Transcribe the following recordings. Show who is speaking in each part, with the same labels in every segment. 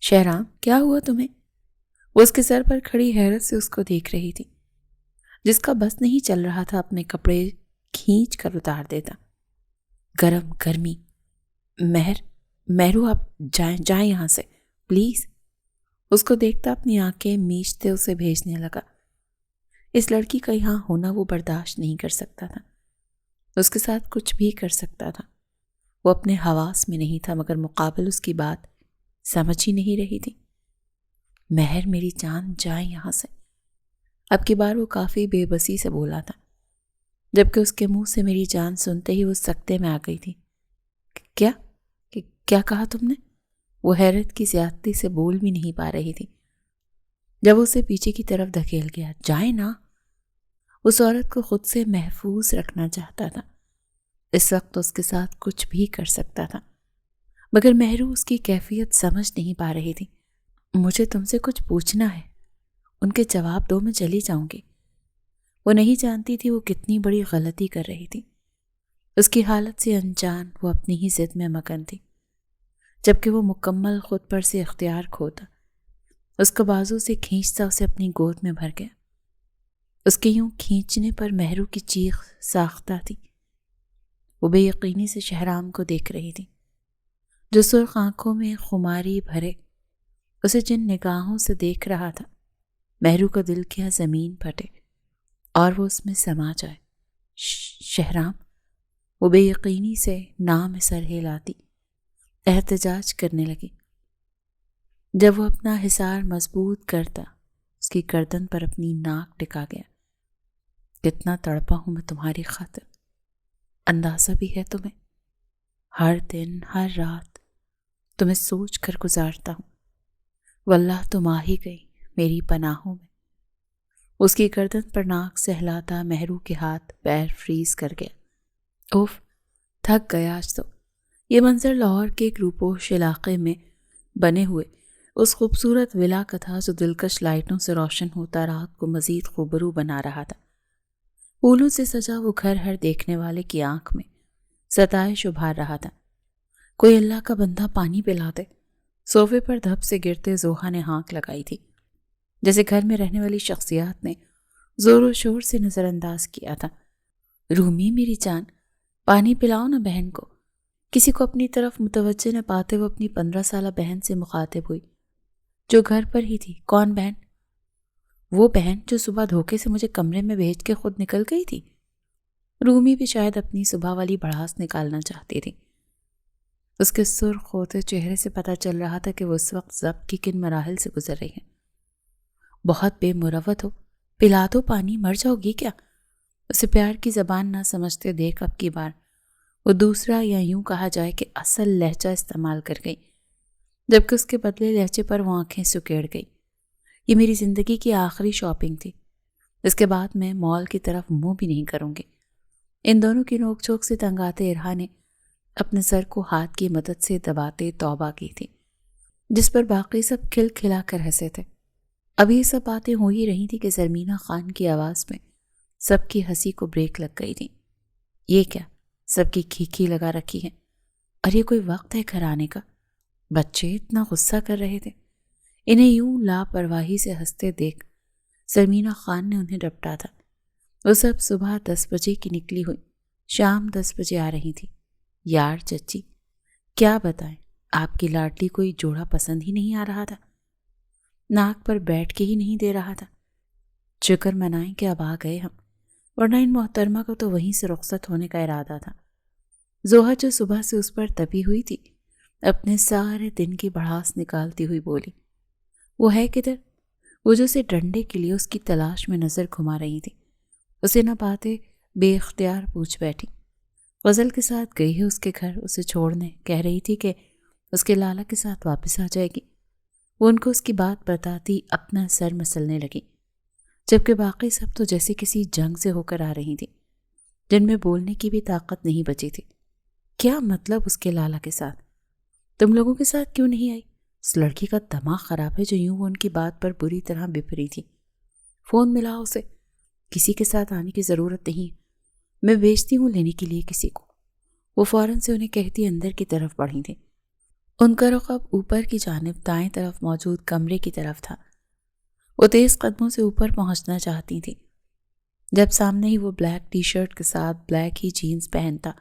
Speaker 1: شہرام، کیا ہوا تمہیں؟ وہ اس کے سر پر کھڑی حیرت سے اس کو دیکھ رہی تھی، جس کا بس نہیں چل رہا تھا اپنے کپڑے کھینچ کر اتار دیتا۔ گرمی۔ مہرو، آپ جائیں یہاں سے پلیز۔ اس کو دیکھتا اپنی آنکھیں میچتے اسے بھیجنے لگا۔ اس لڑکی کا یہاں ہونا وہ برداشت نہیں کر سکتا تھا۔ اس کے ساتھ کچھ بھی کر سکتا تھا، وہ اپنے حواس میں نہیں تھا، مگر مقابل اس کی بات سمجھ ہی نہیں رہی تھی۔ مہر میری جان، جائیں یہاں سے۔ اب کی بار وہ کافی بے بسی سے بولا تھا، جبکہ اس کے منہ سے میری جان سنتے ہی وہ سکتے میں آ گئی تھی۔ کیا کہا تم نے؟ وہ حیرت کی زیادتی سے بول بھی نہیں پا رہی تھی جب وہ اسے پیچھے کی طرف دھکیل گیا۔ جائیں نا۔ اس عورت کو خود سے محفوظ رکھنا چاہتا تھا، اس وقت اس کے ساتھ کچھ بھی کر سکتا تھا، مگر مہرو اس کی کیفیت سمجھ نہیں پا رہی تھی۔ مجھے تم سے کچھ پوچھنا ہے، ان کے جواب دو، میں چلی جاؤں گی۔ وہ نہیں جانتی تھی وہ کتنی بڑی غلطی کر رہی تھی۔ اس کی حالت سے انجان وہ اپنی ہی ضد میں مگن تھی، جبکہ وہ مکمل خود پر سے اختیار کھوتا۔ اس کو بازو سے کھینچتا اسے اپنی گود میں بھر گیا۔ اس کے یوں کھینچنے پر مہرو کی چیخ ساختہ تھی۔ وہ بے یقینی سے شہرام کو دیکھ رہی تھی، جو سرخ آنکھوں میں خماری بھرے اسے جن نگاہوں سے دیکھ رہا تھا، مہرو کا دل کیا زمین پھٹے اور وہ اس میں سما جائے۔ شہرام، وہ بے یقینی سے نام سر ہلاتی احتجاج کرنے لگی۔ جب وہ اپنا حصار مضبوط کرتا، اس کی گردن پر اپنی ناک ٹکا گیا۔ کتنا تڑپا ہوں میں تمہاری خاطر، اندازہ بھی ہے تمہیں؟ ہر دن ہر رات تمہیں سوچ کر گزارتا ہوں۔ واللہ تم آ ہی گئی میری پناہوں میں۔ اس کی گردن پر ناک سہلاتا مہرو کے ہاتھ پیر فریز کر گیا۔ اوف، تھک گیا آج تو۔ یہ منظر لاہور کے ایک روپوش علاقے میں بنے ہوئے اس خوبصورت ولا کا تھا، جو دلکش لائٹوں سے روشن ہوتا رات کو مزید خوبرو بنا رہا تھا۔ پھولوں سے سجا وہ گھر ہر دیکھنے والے کی آنکھ میں ستائش ابھار رہا تھا۔ کوئی اللہ کا بندہ پانی پلا دے۔ صوفے پر دھپ سے گرتے زوہا نے ہانک لگائی تھی، جیسے گھر میں رہنے والی شخصیات نے زور و شور سے نظر انداز کیا تھا۔ رومی میری جان، پانی پلاؤ نا بہن کو۔ کسی کو اپنی طرف متوجہ نہ پاتے وہ اپنی 15 سالہ بہن سے مخاطب ہوئی، جو گھر پر ہی تھی۔ کون بہن؟ وہ بہن جو صبح دھوکے سے مجھے کمرے میں بھیج کے خود نکل گئی تھی۔ رومی بھی شاید اپنی صبح والی بڑاس نکالنا چاہتی تھی۔ اس کے سرخ ہوتے چہرے سے پتہ چل رہا تھا کہ وہ اس وقت ضبط کی کن مراحل سے گزر رہی ہیں۔ بہت بے مروت ہو، پلا دو پانی، مر جاؤ گی کیا؟ اسے پیار کی زبان نہ سمجھتے دیکھ اب کی بار وہ دوسرا یا یوں کہا جائے کہ اصل لہجہ استعمال کر گئی، جبکہ اس کے بدلے لہجے پر وہ آنکھیں سکیڑ گئی۔ یہ میری زندگی کی آخری شاپنگ تھی، اس کے بعد میں مال کی طرف منہ بھی نہیں کروں گی۔ ان دونوں کی نوک جھوک سے تنگ آتے ارہا نے اپنے سر کو ہاتھ کی مدد سے دباتے توبہ کی تھی، جس پر باقی سب کھل کھلا کر ہنسے تھے۔ اب یہ سب باتیں ہو ہی رہی تھی کہ زرمینہ خان کی آواز میں سب کی ہنسی کو بریک لگ گئی تھی۔ یہ کیا، سب کی کھیکھی لگا رکھی ہے، اور یہ کوئی وقت ہے گھر آنے کا؟ بچے اتنا غصہ کر رہے تھے۔ انہیں یوں لاپرواہی سے ہنستے دیکھ زرمینہ خان نے انہیں ڈپٹا تھا۔ وہ سب صبح 10 بجے کی نکلی ہوئی شام 10 بجے آ رہی تھی۔ یار چچی، کیا بتائیں، آپ کی لاڈلی کوئی جوڑا پسند ہی نہیں آ رہا تھا، ناک پر بیٹھ کے ہی نہیں دے رہا تھا۔ شکر منائیں کہ اب آ گئے ہم، ورنہ ان محترمہ کو تو وہیں سے رخصت ہونے کا ارادہ تھا۔ زوہا جو صبح سے اس پر تپی ہوئی تھی، اپنے سارے دن کی بڑھاس نکالتی ہوئی بولی، وہ ہے کدھر؟ وہ جو اسے ڈنڈے کے لیے اس کی تلاش میں نظر گھما رہی تھی، اسے نہ پاتے بے اختیار پوچھ بیٹھی۔ غزل کے ساتھ گئی ہے اس کے گھر اسے چھوڑنے، کہہ رہی تھی کہ اس کے لالا کے ساتھ واپس آ جائے گی۔ وہ ان کو اس کی بات بتاتی اپنا سر مسلنے لگی، جبکہ باقی سب تو جیسے کسی جنگ سے ہو کر آ رہی تھی، جن میں بولنے کی بھی طاقت نہیں بچی تھی۔ کیا مطلب اس کے لالا کے ساتھ؟ تم لوگوں کے ساتھ کیوں نہیں آئی؟ اس لڑکی کا دماغ خراب ہے جو یوں وہ ان کی بات پر بری طرح بپھری تھی۔ فون ملاؤ اسے، کسی کے ساتھ آنے کی ضرورت نہیں، میں بھیجتی ہوں لینے کے لیے کسی کو۔ وہ فوراً سے انہیں کہتی اندر کی طرف بڑھی تھی۔ ان کا رخ اب اوپر کی جانب دائیں طرف موجود کمرے کی طرف تھا۔ وہ تیز قدموں سے اوپر پہنچنا چاہتی تھی جب سامنے ہی وہ بلیک ٹی شرٹ کے ساتھ بلیک ہی جینز پہنتا،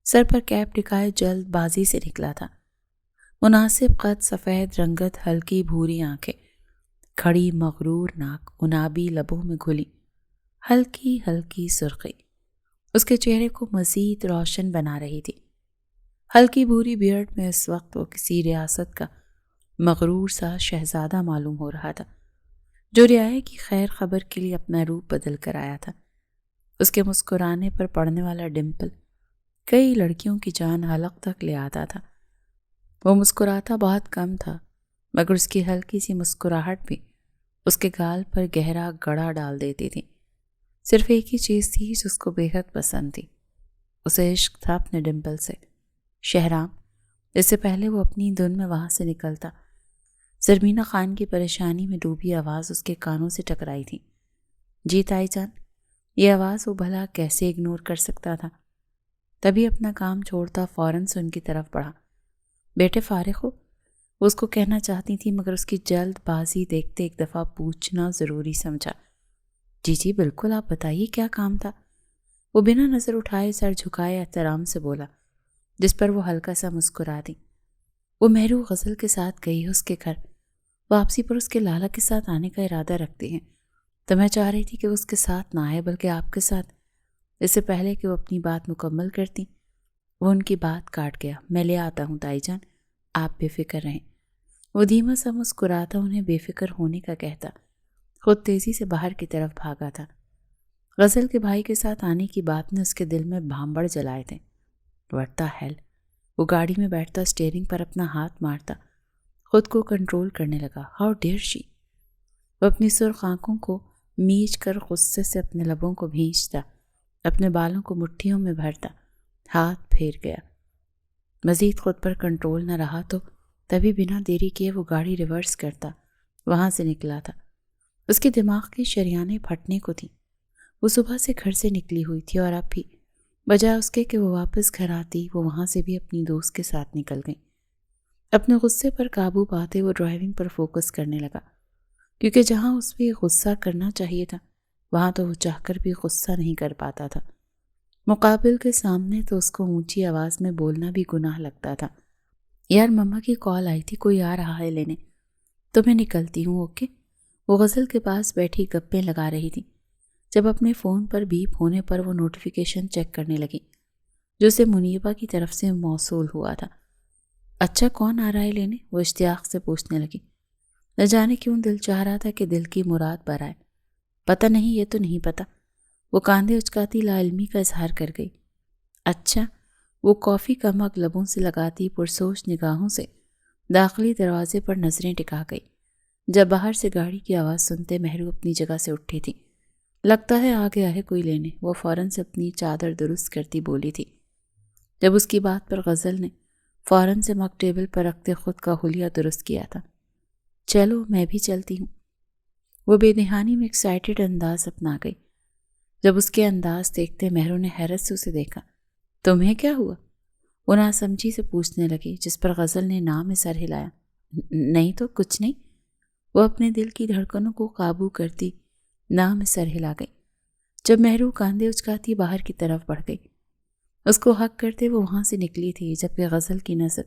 Speaker 1: سر پر کیپ ٹکائے جلد بازی سے نکلا تھا۔ مناسب قد، سفید رنگت، ہلکی بھوری آنکھیں، کھڑی مغرور ناک، انابی لبوں میں گھلی ہلکی ہلکی سرخی اس کے چہرے کو مزید روشن بنا رہی تھی۔ ہلکی بھوری بیئرڈ میں اس وقت وہ کسی ریاست کا مغرور سا شہزادہ معلوم ہو رہا تھا جو رعایا کی خیر خبر کے لیے اپنا روپ بدل کر آیا تھا۔ اس کے مسکرانے پر پڑنے والا ڈمپل کئی لڑکیوں کی جان حلق تک لے آتا تھا۔ وہ مسکراتا بہت کم تھا مگر اس کی ہلکی سی مسکراہٹ بھی اس کے گال پر گہرا گڑا ڈال دیتی تھی۔ صرف ایک ہی چیز تھی جو اس کو بے حد پسند تھی، اسے عشق تھا اپنے ڈمپل سے۔ شہرام، اس سے پہلے وہ اپنی دھن میں وہاں سے نکلتا، زرمینہ خان کی پریشانی میں ڈوبی آواز اس کے کانوں سے ٹکرائی تھی۔ جی تائی جان، یہ آواز وہ بھلا کیسے اگنور کر سکتا تھا؟ تبھی اپنا کام چھوڑتا فوراً سے ان کی طرف بڑھا۔ بیٹے فارغ ہو؟ وہ اس کو کہنا چاہتی تھی مگر اس کی جلد بازی دیکھتے ایک دفعہ پوچھنا ضروری سمجھا۔ جی جی بالکل، آپ بتائیے کیا کام تھا؟ وہ بنا نظر اٹھائے سر جھکائے احترام سے بولا، جس پر وہ ہلکا سا مسکرا دی۔ وہ مہرو غزل کے ساتھ گئی ہے اس کے گھر، واپسی پر اس کے لالا کے ساتھ آنے کا ارادہ رکھتی ہیں، تو میں چاہ رہی تھی کہ وہ اس کے ساتھ نہ آئے بلکہ آپ کے ساتھ۔ اس سے پہلے کہ وہ اپنی بات مکمل کرتی وہ ان کی بات کاٹ گیا۔ میں لے آتا ہوں تائی جان، آپ بے فکر رہیں۔ وہ دھیما سا مسکراتا انہیں بے فکر ہونے کا کہتا، خود تیزی سے باہر کی طرف بھاگا تھا۔ غزل کے بھائی کے ساتھ آنے کی بات نے اس کے دل میں بھانبڑ جلائے تھے۔ ورتا ہیل، وہ گاڑی میں بیٹھتا اسٹیئرنگ پر اپنا ہاتھ مارتا، خود کو کنٹرول کرنے لگا۔ ہاؤ ڈیئر شی! وہ اپنی سرخ آنکھوں کو میچ کر غصے سے اپنے لبوں کو بھینچتا، اپنے بالوں کو مٹھیوں میں بھرتا، ہاتھ پھیر گیا۔ مزید خود پر کنٹرول نہ رہا تو تبھی بنا دیری کیے وہ گاڑی ریورس کرتا وہاں سے نکلا تھا۔ اس کے دماغ کی شریانیں پھٹنے کو تھیں۔ وہ صبح سے گھر سے نکلی ہوئی تھی اور اب بھی بجائے اس کے کہ وہ واپس گھر آتی وہ وہاں سے بھی اپنی دوست کے ساتھ نکل گئی۔ اپنے غصے پر قابو پاتے وہ ڈرائیونگ پر فوکس کرنے لگا، کیونکہ جہاں اس پہ غصہ کرنا چاہیے تھا وہاں تو وہ چاہ کر بھی غصہ نہیں کر پاتا تھا۔ مقابل کے سامنے تو اس کو اونچی آواز میں بولنا بھی گناہ لگتا تھا۔ یار مما کی کال آئی تھی، کوئی آ رہا ہے لینے، تو میں نکلتی ہوں، اوکے؟ وہ غزل کے پاس بیٹھی گپیں لگا رہی تھی جب اپنے فون پر بیپ ہونے پر وہ نوٹیفیکیشن چیک کرنے لگی جو اسے منیبہ کی طرف سے موصول ہوا تھا۔ اچھا کون آ رہا ہے لینے؟ وہ اشتیاق سے پوچھنے لگی۔ نہ جانے کیوں دل چاہ رہا تھا کہ دل کی مراد برائے۔ پتہ نہیں، یہ تو نہیں پتہ، وہ کاندھے اچکاتی لا علمی کا اظہار کر گئی۔ اچھا، وہ کافی کا مگ لبوں سے لگاتی پرسوچ نگاہوں سے داخلی دروازے پر نظریں ٹکا گئی جب باہر سے گاڑی کی آواز سنتے مہرو اپنی جگہ سے اٹھی تھی۔ لگتا ہے آ گیا ہے کوئی لینے، وہ فوراً سے اپنی چادر درست کرتی بولی تھی جب اس کی بات پر غزل نے فوراً سے مگ ٹیبل پر رکھتے خود کا حلیہ درست کیا تھا۔ چلو میں بھی چلتی ہوں، وہ بے دہانی میں ایکسائٹڈ انداز اپنا گئی۔ جب اس کے انداز دیکھتے مہرو نے حیرت سے اسے دیکھا۔ تمہیں کیا ہوا؟ وہ ناسمجھی سے پوچھنے لگی، جس پر غزل نے نام میں سر ہلایا۔ نہیں تو کچھ نہیں، وہ اپنے دل کی دھڑکنوں کو قابو کرتی نام میں سر ہلا گئی جب مہرو کاندھے اچکاتی باہر کی طرف بڑھ گئی۔ اس کو حق کرتے وہ وہاں سے نکلی تھی جبکہ غزل کی نظر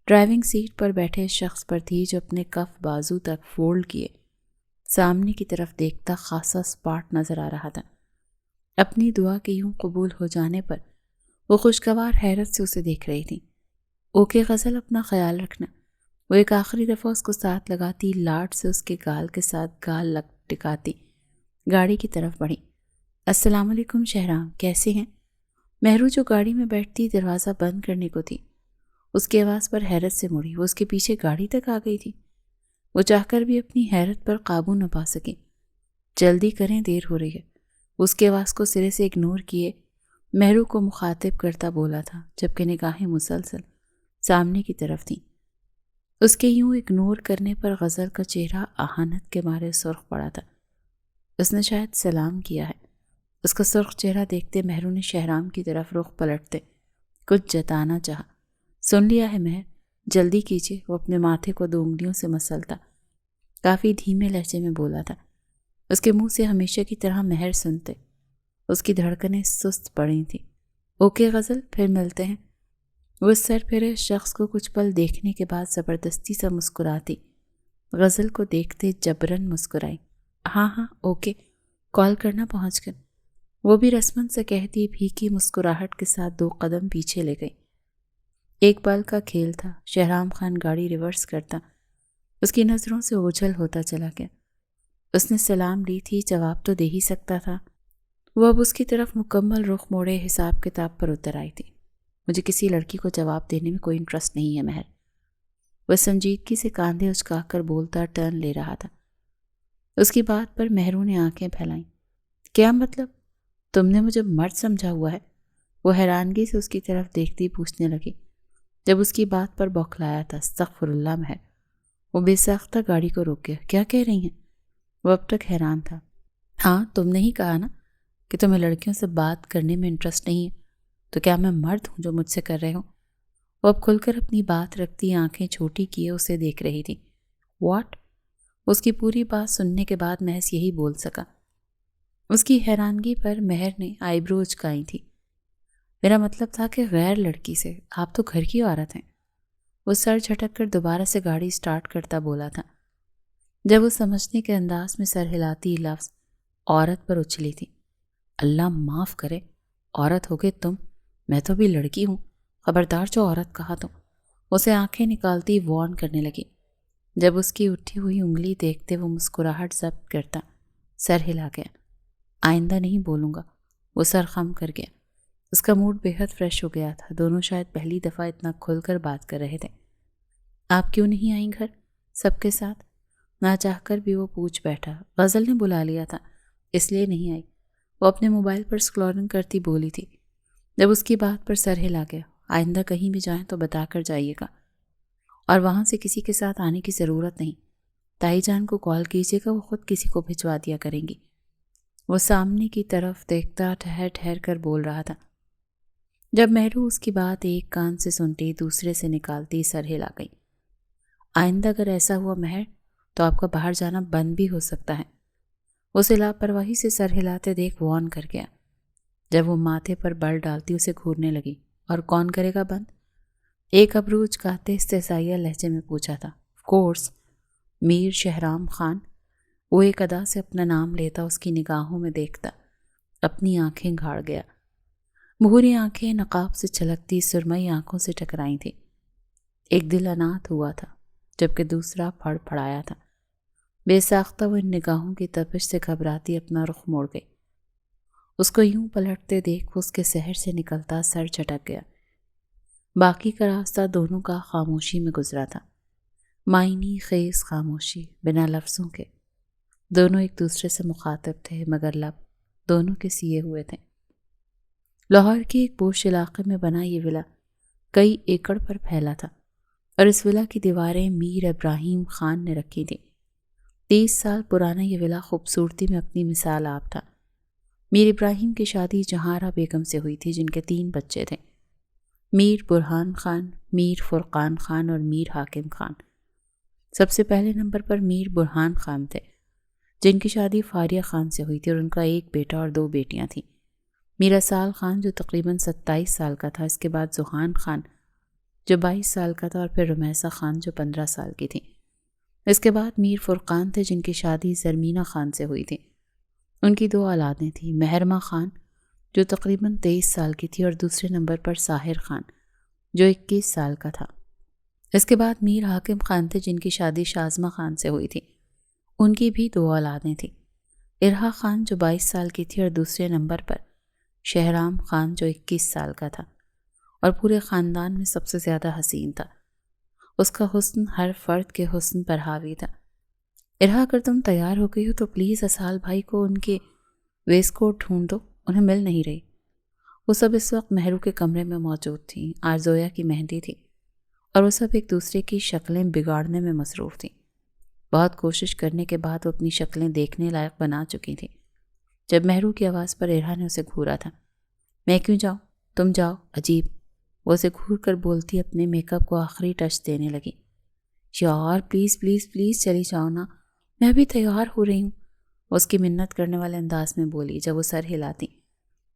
Speaker 1: ڈرائیونگ سیٹ پر بیٹھے شخص پر تھی جو اپنے کف بازو تک فولڈ کیے سامنے کی طرف دیکھتا خاصا اسپاٹ نظر آ رہا تھا۔ اپنی دعا کے یوں قبول ہو جانے پر وہ خوشگوار حیرت سے اسے دیکھ رہی تھی۔ اوکے غزل، اپنا خیال رکھنا۔ وہ ایک آخری دفعہ اس کو ساتھ لگاتی لاڈ سے اس کے گال کے ساتھ گال لگ ٹکاتی گاڑی کی طرف بڑھی۔ السلام علیکم شہرام، کیسے ہیں؟ مہرو جو گاڑی میں بیٹھتی دروازہ بند کرنے کو تھی، اس کی آواز پر حیرت سے مڑی۔ وہ اس کے پیچھے گاڑی تک آ گئی تھی۔ وہ چاہ کر بھی اپنی حیرت پر قابو نہ پا سکی۔ جلدی کریں، دیر ہو رہی ہے، اس کی آواز کو سرے سے اگنور کیے مہرو کو مخاطب کرتا بولا تھا جبکہ نگاہیں مسلسل سامنے کی طرف تھیں۔ اس کے یوں اگنور کرنے پر غزل کا چہرہ اہانت کے مارے سرخ پڑا تھا۔ اس نے شاید سلام کیا ہے۔ اس کا سرخ چہرہ دیکھتے مہرو نے شہرام کی طرف رخ پلٹتے کچھ جتانا چاہا۔ سن لیا ہے مہر، جلدی کیجیے، وہ اپنے ماتھے کو 2 انگلیوں سے مسلتا کافی دھیمے لہجے میں بولا تھا۔ اس کے منہ سے ہمیشہ کی طرح مہر سنتے اس کی دھڑکنیں سست پڑی تھیں۔ اوکے غزل، پھر ملتے ہیں۔ وہ سر پھرے شخص کو کچھ پل دیکھنے کے بعد زبردستی سا مسکراتی غزل کو دیکھتے جبرن مسکرائی۔ ہاں ہاں اوکے، کال کرنا پہنچ کر، وہ بھی رسمن سے کہتی پھیکی مسکراہٹ کے ساتھ 2 قدم پیچھے لے گئی۔ ایک بال کا کھیل تھا۔ شہرام خان گاڑی ریورس کرتا اس کی نظروں سے اوجھل ہوتا چلا گیا۔ اس نے سلام لی تھی، جواب تو دے ہی سکتا تھا۔ وہ اب اس کی طرف مکمل رخ موڑے حساب کتاب پر اتر آئی تھی۔ مجھے کسی لڑکی کو جواب دینے میں کوئی انٹرسٹ نہیں ہے مہر، وہ سنجیدگی سے کاندھے اچکا کر بولتا ٹرن لے رہا تھا۔ اس کی بات پر مہروں نے آنکھیں پھیلائیں۔ کیا مطلب؟ تم نے مجھے مرد سمجھا ہوا ہے؟ وہ حیرانگی سے اس کی طرف دیکھتی پوچھنے لگی۔ جب اس کی بات پر بوکھلایا تھا۔ استغفر اللہ مہر، وہ بے ساختہ گاڑی کو روک گیا۔ کیا کہہ رہی ہیں؟ وہ اب تک حیران تھا۔ ہاں تم نے ہی کہا نا کہ تمہیں لڑکیوں سے بات کرنے میں انٹرسٹ نہیں ہے، تو کیا میں مرد ہوں جو مجھ سے کر رہے ہوں؟ وہ اب کھل کر اپنی بات رکھتی آنکھیں چھوٹی کیے اسے دیکھ رہی تھی۔ واٹ؟ اس کی پوری بات سننے کے بعد محض یہی بول سکا۔ اس کی حیرانگی پر مہر نے آئی برو اچکائی تھی۔ میرا مطلب تھا کہ غیر لڑکی سے، آپ تو گھر کی عورت ہیں۔ وہ سر جھٹک کر دوبارہ سے گاڑی سٹارٹ کرتا بولا تھا۔ جب وہ سمجھنے کے انداز میں سر ہلاتی لفظ عورت پر اچھلی تھی۔ اللہ معاف کرے، عورت ہوگے تم، میں تو بھی لڑکی ہوں، خبردار جو عورت کہا تم۔ اسے آنکھیں نکالتی وارن کرنے لگی۔ جب اس کی اٹھی ہوئی انگلی دیکھتے وہ مسکراہٹ ضبط کرتا سر ہلا گیا۔ آئندہ نہیں بولوں گا۔ وہ سر خم کر گیا۔ اس کا موڈ بے حد فریش ہو گیا تھا۔ دونوں شاید پہلی دفعہ اتنا کھل کر بات کر رہے تھے۔ آپ کیوں نہیں آئیں گھر سب کے ساتھ؟ نہ چاہ کر بھی وہ پوچھ بیٹھا۔ غزل نے بلا لیا تھا اس لیے نہیں آئی، وہ اپنے موبائل پر سکرولنگ کرتی بولی تھی۔ جب اس کی بات پر سر ہلا گیا۔ آئندہ کہیں بھی جائیں تو بتا کر جائیے گا، اور وہاں سے کسی کے ساتھ آنے کی ضرورت نہیں۔ تائی جان کو کال کیجیے گا، وہ خود کسی کو بھجوا دیا کریں گی۔ وہ سامنے کی طرف دیکھتا ٹھہر ٹھہر کر بول رہا تھا۔ جب مہرو اس کی بات ایک کان سے سنتی دوسرے سے نکالتی سر ہلا گئی۔ آئندہ اگر ایسا ہوا مہر تو آپ کا باہر جانا بند بھی ہو سکتا ہے۔ اسے لاپرواہی سے سر ہلاتے دیکھ وارن کر گیا۔ جب وہ ماتھے پر بل ڈالتی اسے گھورنے لگی۔ اور کون کرے گا بند؟ ایک ابرو اچکاتے استحصائیہ لہجے میں پوچھا تھا۔ آف کورس میر شہرام خان۔ وہ ایک ادا سے اپنا نام لیتا اس کی نگاہوں میں دیکھتا اپنی آنکھیں گھاڑ گیا۔ مہوری آنکھیں نقاب سے چھلکتی سرمئی آنکھوں سے ٹکرائی تھی۔ ایک دل انات ہوا تھا جبکہ دوسرا پھڑ پھڑایا تھا۔ بے ساختہ وہ ان نگاہوں کی تپش سے گھبراتی اپنا رخ موڑ گئی۔ اس کو یوں پلٹتے دیکھ اس کے سحر سے نکلتا سر چٹک گیا۔ باقی کا راستہ دونوں کا خاموشی میں گزرا تھا، معنی خیز خاموشی بنا لفظوں کے۔ دونوں ایک دوسرے سے مخاطب تھے مگر لب دونوں کے سیے ہوئے تھے۔ لاہور کے ایک بوش علاقے میں بنا یہ ولا کئی ایکڑ پر پھیلا تھا، اور اس ولا کی دیواریں میر ابراہیم خان نے رکھی تھیں۔ 30 سال پرانا یہ ولا خوبصورتی میں اپنی مثال آپ تھا۔ میر ابراہیم کی شادی جہاں بیگم سے ہوئی تھی جن کے 3 بچے تھے، میر برہان خان، میر فرقان خان اور میر حاکم خان۔ سب سے پہلے نمبر پر میر برہان خان تھے جن کی شادی فاریہ خان سے ہوئی تھی اور ان کا ایک بیٹا اور 2 بیٹیاں تھیں۔ میر اسال خان جو تقریباً 27 سال کا تھا، اس کے بعد زحان خان جو 22 سال کا تھا، اور پھر رمیسہ خان جو 15 سال کی تھی۔ اس کے بعد میر فرقان تھے جن کی شادی زرمینہ خان سے ہوئی تھی۔ ان کی 2 اولادیں تھیں، مہرمہ خان جو تقریباً 23 سال کی تھی، اور دوسرے نمبر پر ساحر خان جو 21 سال کا تھا۔ اس کے بعد میر حاکم خان تھے جن کی شادی شازمہ خان سے ہوئی تھی۔ ان کی بھی 2 اولادیں تھیں، ارہا خان جو 22 سال کی تھی، اور دوسرے نمبر پر شہرام خان جو 21 سال کا تھا اور پورے خاندان میں سب سے زیادہ حسین تھا۔ اس کا حسن ہر فرد کے حسن پر حاوی تھا۔ ارہا اگر تم تیار ہو گئی ہو تو پلیز اسال بھائی کو ان کے ویسٹ کوٹ ڈھونڈ دو، انہیں مل نہیں رہی۔ وہ سب اس وقت مہرو کے کمرے میں موجود تھیں۔ آج زویا کی مہندی تھی اور وہ سب ایک دوسرے کی شکلیں بگاڑنے میں مصروف تھیں۔ بہت کوشش کرنے کے بعد وہ اپنی شکلیں دیکھنے لائق بنا چکی تھیں جب مہرو کی آواز پر ارہا نے اسے گھورا تھا۔ میں کیوں جاؤں؟ تم جاؤ۔ عجیب، وہ اسے گھور کر بولتی اپنے میک اپ کو آخری ٹچ دینے لگی۔ یار پلیز پلیز پلیز چلی جاؤ نا، میں بھی تیار ہو رہی ہوں، اس کی منت کرنے والے انداز میں بولی جب وہ سر ہلاتی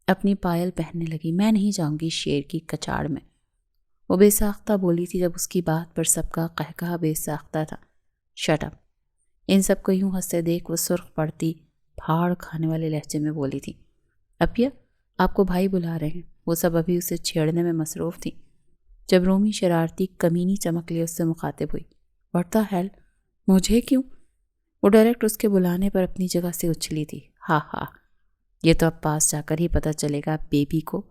Speaker 1: اپنی پائل پہننے لگی۔ میں نہیں جاؤں گی شیر کی کچاڑ میں، وہ بے ساختہ بولی تھی جب اس کی بات پر سب کا قہقہا بے ساختہ تھا۔ شٹ اپ، ان سب کو یوں ہنستے دیکھ وہ سرخ پڑتی پھاڑ کھانے والے لہجے میں بولی تھی۔ اپیا آپ کو بھائی بلا رہے ہیں۔ وہ سب ابھی اسے چھیڑنے میں مصروف تھی جب رومی شرارتی کمینی چمک لیے اس سے مخاطب ہوئی۔ واٹ دی ہیل، مجھے کیوں؟ وہ ڈائریکٹ اس کے بلانے پر اپنی جگہ سے اچھلی تھی۔ ہاں ہاں، یہ تو اب پاس جا کر ہی پتہ چلے گا بیبی کو۔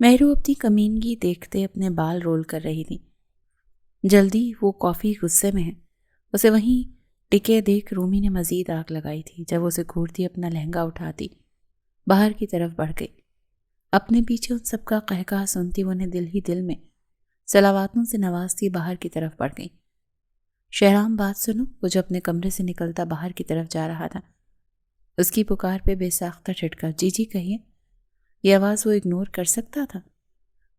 Speaker 1: مہرو اپنی کمینگی دیکھتے اپنے بال رول کر رہی تھی۔ جلدی، وہ کافی غصے میں ہے۔ اسے وہیں ٹکے دیکھ رومی نے مزید آگ لگائی تھی جب اسے گھورتی اپنا لہنگا اٹھاتی باہر کی طرف بڑھ گئی۔ اپنے پیچھے ان سب کا قہقہا سنتی وہ انہیں دل ہی دل میں صلواتوں سے نوازتی باہر کی طرف بڑھ گئی۔ شہرام بات سنو، وہ جو اپنے کمرے سے نکلتا باہر کی طرف جا رہا تھا۔ اس کی پکار پہ بے ساختہ ٹھٹکا۔ جی جی کہیے۔ یہ آواز وہ اگنور کر سکتا تھا؟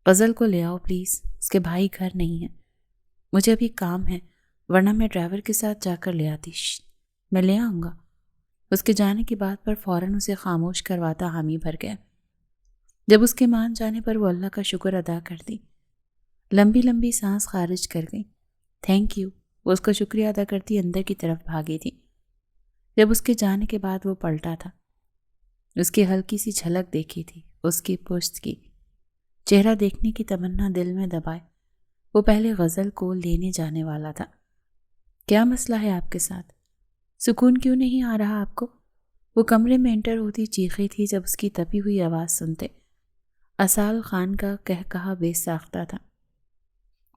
Speaker 1: غزل کو لے آؤ پلیز، اس کے بھائی گھر نہیں ہیں، مجھے ابھی کام ہے، ورنہ میں ڈرائیور کے ساتھ جا کر لے آتی۔ میں لے آؤں گا۔ اس کے جانے کی بات پر فوراً اسے خاموش کرواتا حامی بھر گیا۔ جب اس کے مان جانے پر وہ اللہ کا شکر ادا کرتی، لمبی لمبی سانس خارج کر گئی۔ تھینک یو، وہ اس کا شکریہ ادا کرتی اندر کی طرف بھاگی تھی۔ جب اس کے جانے کے بعد وہ پلٹا تھا، اس کی ہلکی سی جھلک دیکھی تھی، اس کی پشت کی چہرہ دیکھنے کی تمنا دل میں دبائے وہ پہلے غزل کو لینے جانے والا تھا۔ کیا مسئلہ ہے آپ کے ساتھ؟ سکون کیوں نہیں آ رہا آپ کو؟ وہ کمرے میں انٹر ہوتی چیخی تھی جب اس کی تپی ہوئی آواز سنتے اسال خان کا کہا بے ساختہ تھا۔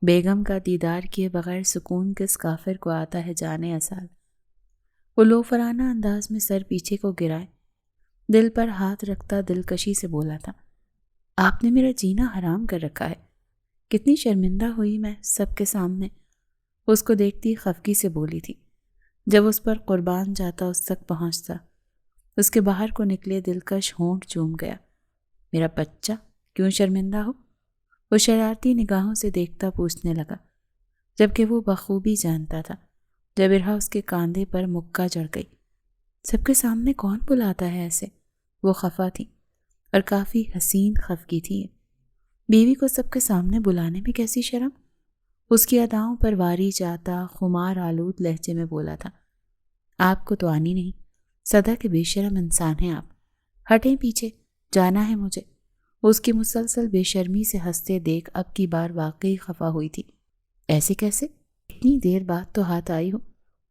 Speaker 1: بیگم کا دیدار کیے بغیر سکون کس کافر کو آتا ہے جانے اسال۔ وہ لوفرانہ انداز میں سر پیچھے کو گرائے دل پر ہاتھ رکھتا دلکشی سے بولا تھا، آپ نے میرا جینا حرام کر رکھا ہے۔ کتنی شرمندہ ہوئی میں سب کے سامنے، اس کو دیکھتی خفگی سے بولی تھی جب اس پر قربان جاتا اس تک پہنچتا اس کے باہر کو نکلے دلکش ہونٹ چوم گیا۔ میرا بچہ کیوں شرمندہ ہو؟ وہ شرارتی نگاہوں سے دیکھتا پوچھنے لگا، جبکہ وہ بخوبی جانتا تھا جب ارہا اس کے کاندھے پر مکہ جڑ گئی۔ سب کے سامنے کون بلاتا ہے ایسے؟ وہ خفا تھی اور کافی حسین خفگی تھی۔ بیوی کو سب کے سامنے بلانے میں کیسی شرم؟ اس کی اداؤں پر واری جاتا خمار آلود لہجے میں بولا تھا، آپ کو تو آنی نہیں، سدا کے بے شرم انسان ہیں آپ، ہٹیں پیچھے، جانا ہے مجھے۔ اس کی مسلسل بے شرمی سے ہنستے دیکھ اب کی بار واقعی خفا ہوئی تھی۔ ایسے کیسے؟ اتنی دیر بعد تو ہاتھ آئی ہو،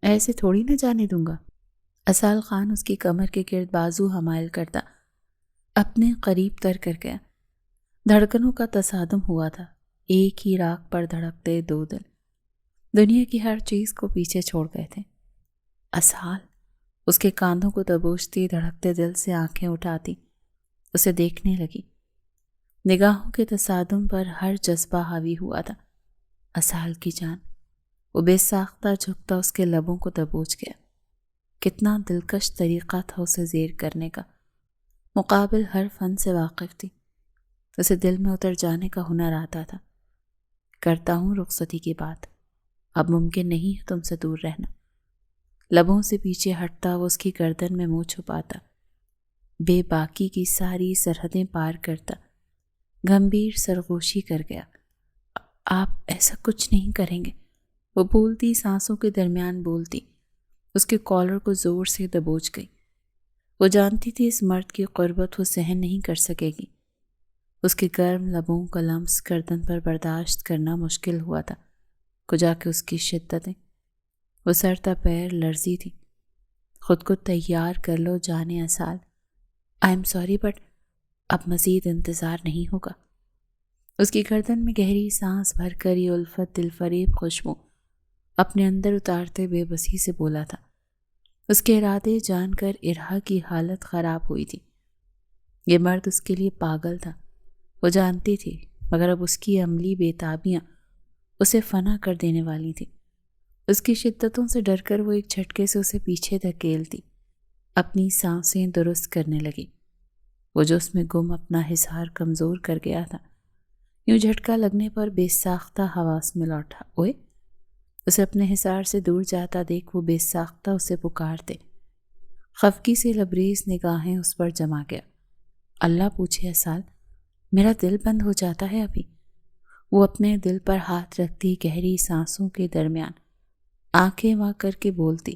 Speaker 1: ایسے تھوڑی نہ جانے دوں گا۔ اسال خان اس کی کمر کے گرد بازو حمائل کرتا اپنے قریب تر کر گیا۔ دھڑکنوں کا تصادم ہوا تھا، ایک ہی راگ پر دھڑکتے دو دل دنیا کی ہر چیز کو پیچھے چھوڑ گئے تھے۔ اسال اس کے کاندھوں کو دبوچتی دھڑکتے دل سے آنکھیں اٹھاتی اسے دیکھنے لگی۔ نگاہوں کے تصادم پر ہر جذبہ حاوی ہوا تھا۔ اسال کی جان، وہ بے ساختہ جھکتا اس کے لبوں کو دبوچ گیا۔ کتنا دلکش طریقہ تھا اسے زیر کرنے کا، مقابل ہر فن سے واقف تھی، اسے دل میں اتر جانے کا ہنر آتا تھا۔ کرتا ہوں رخصتی کی بات، اب ممکن نہیں ہے تم سے دور رہنا۔ لبوں سے پیچھے ہٹتا وہ اس کی گردن میں منہ چھپاتا، بے باکی کی ساری سرحدیں پار کرتا گمبھیر سرگوشی کر گیا۔ آپ ایسا کچھ نہیں کریں گے، وہ بولتی سانسوں کے درمیان بولتی اس کے کالر کو زور سے دبوچ گئی۔ وہ جانتی تھی اس مرد کی قربت وہ سہن نہیں کر سکے گی۔ اس کے گرم لبوں کا لمس گردن پر برداشت کرنا مشکل ہوا تھا، کجا کہ اس کی شدتیں وہ سر تا پیر لرزی تھی۔ خود کو تیار کر لو جانے اسال، آئی ایم سوری بٹ اب مزید انتظار نہیں ہوگا۔ اس کی گردن میں گہری سانس بھر کر یہ الفت دل فریب خوشبو اپنے اندر اتارتے بے بسی سے بولا تھا۔ اس کے ارادے جان کر ارہا کی حالت خراب ہوئی تھی۔ یہ مرد اس کے لیے پاگل تھا، وہ جانتی تھی، مگر اب اس کی عملی بےتابیاں اسے فنا کر دینے والی تھی۔ اس کی شدتوں سے ڈر کر وہ ایک جھٹکے سے اسے پیچھے دھکیلتی اپنی سانسیں درست کرنے لگی۔ وہ جو اس میں گم اپنا حصار کمزور کر گیا تھا، یوں جھٹکا لگنے پر بے ساختہ حواس میں لوٹا۔ اوئے، اسے اپنے حصار سے دور جاتا دیکھ وہ بے ساختہ اسے پکارتے۔ خفگی سے لبریز نگاہیں اس پر جما گیا۔ اللہ پوچھے اسال، میرا دل بند ہو جاتا ہے ابھی؟ وہ اپنے دل پر ہاتھ رکھتی گہری سانسوں کے درمیان آنکھیں واں کر کے بولتی۔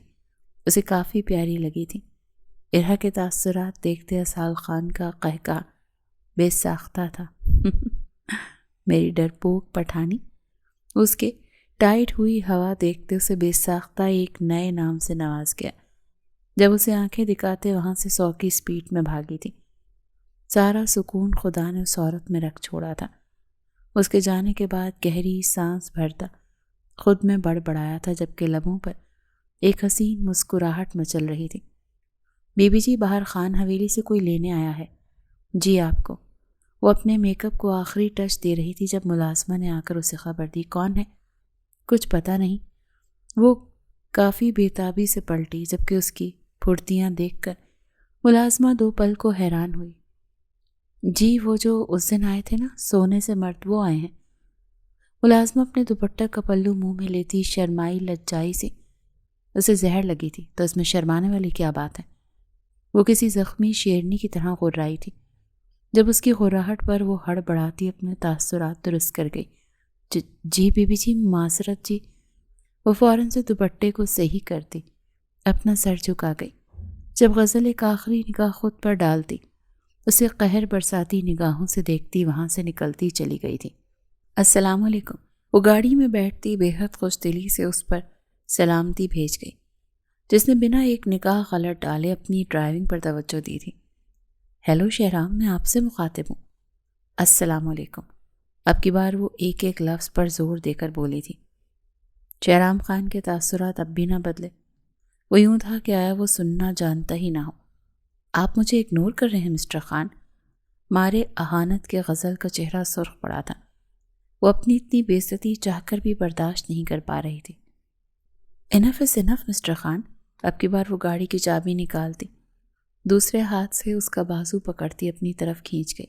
Speaker 1: اسے کافی پیاری لگی تھی۔ ارہا کے تاثرات دیکھتے اسال خان کا قہقہ بے ساختہ تھا۔ میری ڈرپوک پٹھانی۔ اس کے ٹائٹ ہوئی ہوا دیکھتے اسے بے ساختہ ایک نئے نام سے نواز گیا۔ جب اسے آنکھیں دکھاتے وہاں سے 100 کی سپیڈ میں بھاگی تھی۔ سارا سکون خدا نے اس عورت میں رکھ چھوڑا تھا۔ اس کے جانے کے بعد گہری سانس بھرتا خود میں بڑبڑایا تھا، جبکہ لبوں پر ایک حسین مسکراہٹ مچل رہی تھی۔ بی بی جی باہر خان حویلی سے کوئی لینے آیا ہے؟ جی آپ کو۔ وہ اپنے میک اپ کو آخری ٹچ دے رہی تھی جب ملازمہ نے آ کر اسے خبر دی۔ کون ہے؟ کچھ پتہ نہیں۔ وہ کافی بےتابی سے پلٹی، جبکہ اس کی پھرتیاں دیکھ کر ملازمہ 2 پل کو حیران ہوئی۔ جی وہ جو اس دن آئے تھے نا، سونے سے مرد، وہ آئے ہیں۔ ملازمہ اپنے دوپٹہ کا پلو منہ میں لیتی شرمائی لجائی سی۔ اسے زہر لگی تھی تو اس میں شرمانے والی کیا بات ہے؟ وہ کسی زخمی شیرنی کی طرح غرائی تھی۔ جب اس کی غراہٹ پر وہ ہڑبڑاتی اپنے تاثرات درست کر گئی۔ جی بی بی جی، معذرت جی۔ وہ فوراً سے دوپٹے کو صحیح کرتی اپنا سر جھکا گئی۔ جب غزل ایک آخری نگاہ خود پر ڈالتی، اسے قہر برساتی نگاہوں سے دیکھتی وہاں سے نکلتی چلی گئی تھی۔ السلام علیکم۔ وہ گاڑی میں بیٹھتی بے حد خوش دلی سے اس پر سلامتی بھیج گئی، جس نے بنا ایک نگاہ غلط ڈالے اپنی ڈرائیونگ پر توجہ دی تھی۔ ہیلو شہرام، میں آپ سے مخاطب ہوں۔ السلام علیکم۔ اب کی بار وہ ایک ایک لفظ پر زور دے کر بولی تھی۔ شہرام خان کے تاثرات اب بھی نہ بدلے۔ وہ یوں تھا کہ آیا وہ سننا جانتا ہی نہ ہو۔ آپ مجھے اگنور کر رہے ہیں مسٹر خان؟ مارے اہانت کے غزل کا چہرہ سرخ پڑا تھا۔ وہ اپنی اتنی بے عزتی چاہ کر بھی برداشت نہیں کر پا رہی تھی۔ انف از انف مسٹر خان۔ اب کی بار وہ گاڑی کی چابی نکالتی، دوسرے ہاتھ سے اس کا بازو پکڑتی اپنی طرف کھینچ گئی۔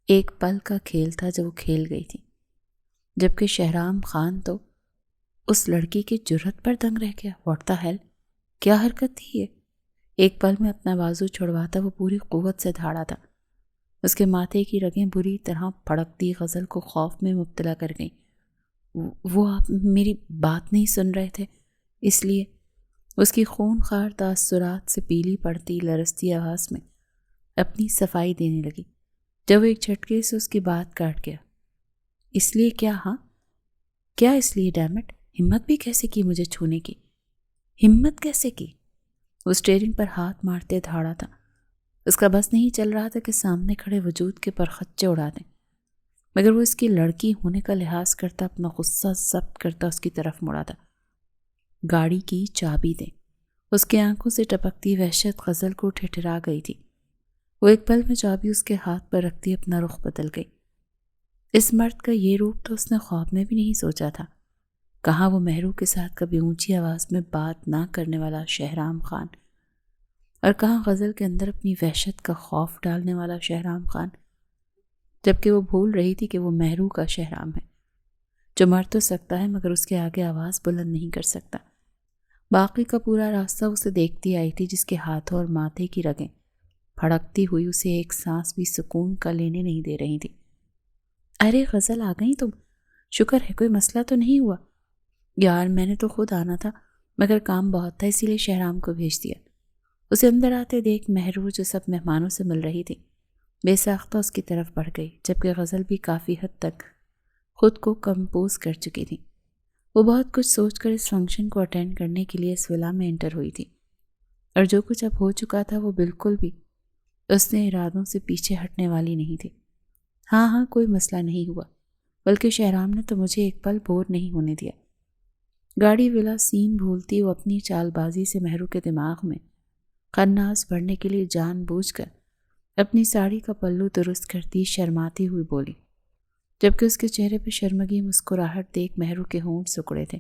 Speaker 1: ایک پل کا کھیل تھا جو وہ کھیل گئی تھی، جبکہ شہرام خان تو اس لڑکی کی جرت پر دنگ رہ گیا۔ واٹ دا ہیل، کیا حرکت تھی یہ؟ ایک پل میں اپنا بازو چھڑواتا وہ پوری قوت سے دھاڑا تھا۔ اس کے ماتھے کی رگیں بری طرح پھڑکتی غزل کو خوف میں مبتلا کر گئیں۔ وہ آپ میری بات نہیں سن رہے تھے، اس لیے اس کی خون خوار تاثرات سے پیلی پڑتی لرزتی آواز میں اپنی صفائی دینے لگی، جب وہ ایک جھٹکے سے اس کی بات کاٹ گیا۔ اس لیے کیا؟ ہاں کیا اس لیے؟ ڈیمٹ، ہمت بھی کیسے کی مجھے چھونے کی؟ ہمت کیسے کی؟ وہ اسٹیئرنگ پر ہاتھ مارتے دھاڑا تھا۔ اس کا بس نہیں چل رہا تھا کہ سامنے کھڑے وجود کے پرخچے اڑا دیں، مگر وہ اس کی لڑکی ہونے کا لحاظ کرتا اپنا غصہ ضبط کرتا اس کی طرف مڑا تھا۔ گاڑی کی چابی دیں۔ اس کے آنکھوں سے ٹپکتی وحشت غزل کو ٹھٹھرا گئی تھی۔ وہ ایک پل میں چابی اس کے ہاتھ پر رکھتی اپنا رخ بدل گئی۔ اس مرد کا یہ روپ تو اس نے خواب میں بھی نہیں سوچا تھا۔ کہاں وہ مہرو کے ساتھ کبھی اونچی آواز میں بات نہ کرنے والا شہرام خان، اور کہاں غزل کے اندر اپنی وحشت کا خوف ڈالنے والا شہرام خان، جبکہ وہ بھول رہی تھی کہ وہ مہرو کا شہرام ہے، جو مر تو سکتا ہے مگر اس کے آگے آواز بلند نہیں کر سکتا۔ باقی کا پورا راستہ اسے دیکھتی آئی تھی، جس کے ہاتھوں اور ماتھے کی رگیں پھڑکتی ہوئی اسے ایک سانس بھی سکون کا لینے نہیں دے رہی تھی۔ ارے غزل، آ گئی تم؟ شکر ہے، کوئی مسئلہ تو نہیں ہوا؟ یار میں نے تو خود آنا تھا، مگر کام بہت تھا، اسی لیے شہرام کو بھیج دیا۔ اسے اندر آتے دیکھ مہرو جو سب مہمانوں سے مل رہی تھی بے ساختہ اس کی طرف بڑھ گئی، جبکہ غزل بھی کافی حد تک خود کو کمپوز کر چکی تھی۔ وہ بہت کچھ سوچ کر اس فنکشن کو اٹینڈ کرنے کے لیے اس ولا میں انٹر ہوئی تھی، اور جو کچھ اب ہو چکا تھا وہ بالکل بھی اس نے ارادوں سے پیچھے ہٹنے والی نہیں تھی۔ ہاں کوئی مسئلہ نہیں ہوا، بلکہ شہرام نے تو مجھے ایک پل بور نہیں ہونے دیا۔ گاڑی ولا سین بھولتی وہ اپنی چال بازی سے مہرو کے دماغ میں خناس بھرنے کے لیے جان بوجھ کر اپنی ساڑی کا پلو درست کرتی شرماتی ہوئی بولی، جبکہ اس کے چہرے پہ شرمگی مسکراہٹ دیکھ مہرو کے ہونٹ سکڑے تھے۔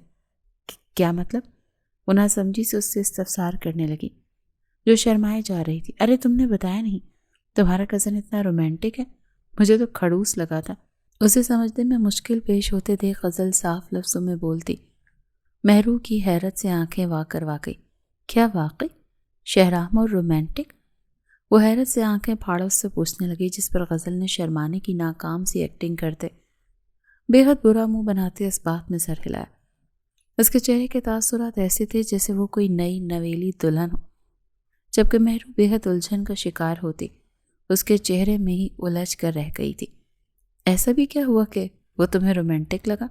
Speaker 1: کیا مطلب؟ وہ ناسمجھی سے اس سے استفسار کرنے لگی، جو شرمائے جا رہی تھی۔ ارے تم نے بتایا نہیں تمہارا کزن اتنا رومانٹک ہے، مجھے تو کھڑوس لگا تھا۔ اسے سمجھنے میں مشکل پیش ہوتے دیکھ غزل صاف لفظوں میں بولتی۔ محرو کی حیرت سے آنکھیں وا کروا گئی۔ کیا واقعی؟ شہرام اور رومانٹک؟ وہ حیرت سے آنکھیں پھاڑ اس سے پوچھنے لگی، جس پر غزل نے شرمانے کی ناکام سی ایکٹنگ کرتے بے حد برا منہ بناتے اس بات میں سر ہلایا۔ اس کے چہرے کے تاثرات ایسے تھے جیسے وہ کوئی نئی نویلی دلہن ہو، جبکہ محرو بے حد الجھن کا شکار ہوتی اس کے چہرے میں ہی الجھ کر رہ گئی تھی۔ ایسا بھی کیا ہوا کہ وہ تمہیں رومانٹک لگا؟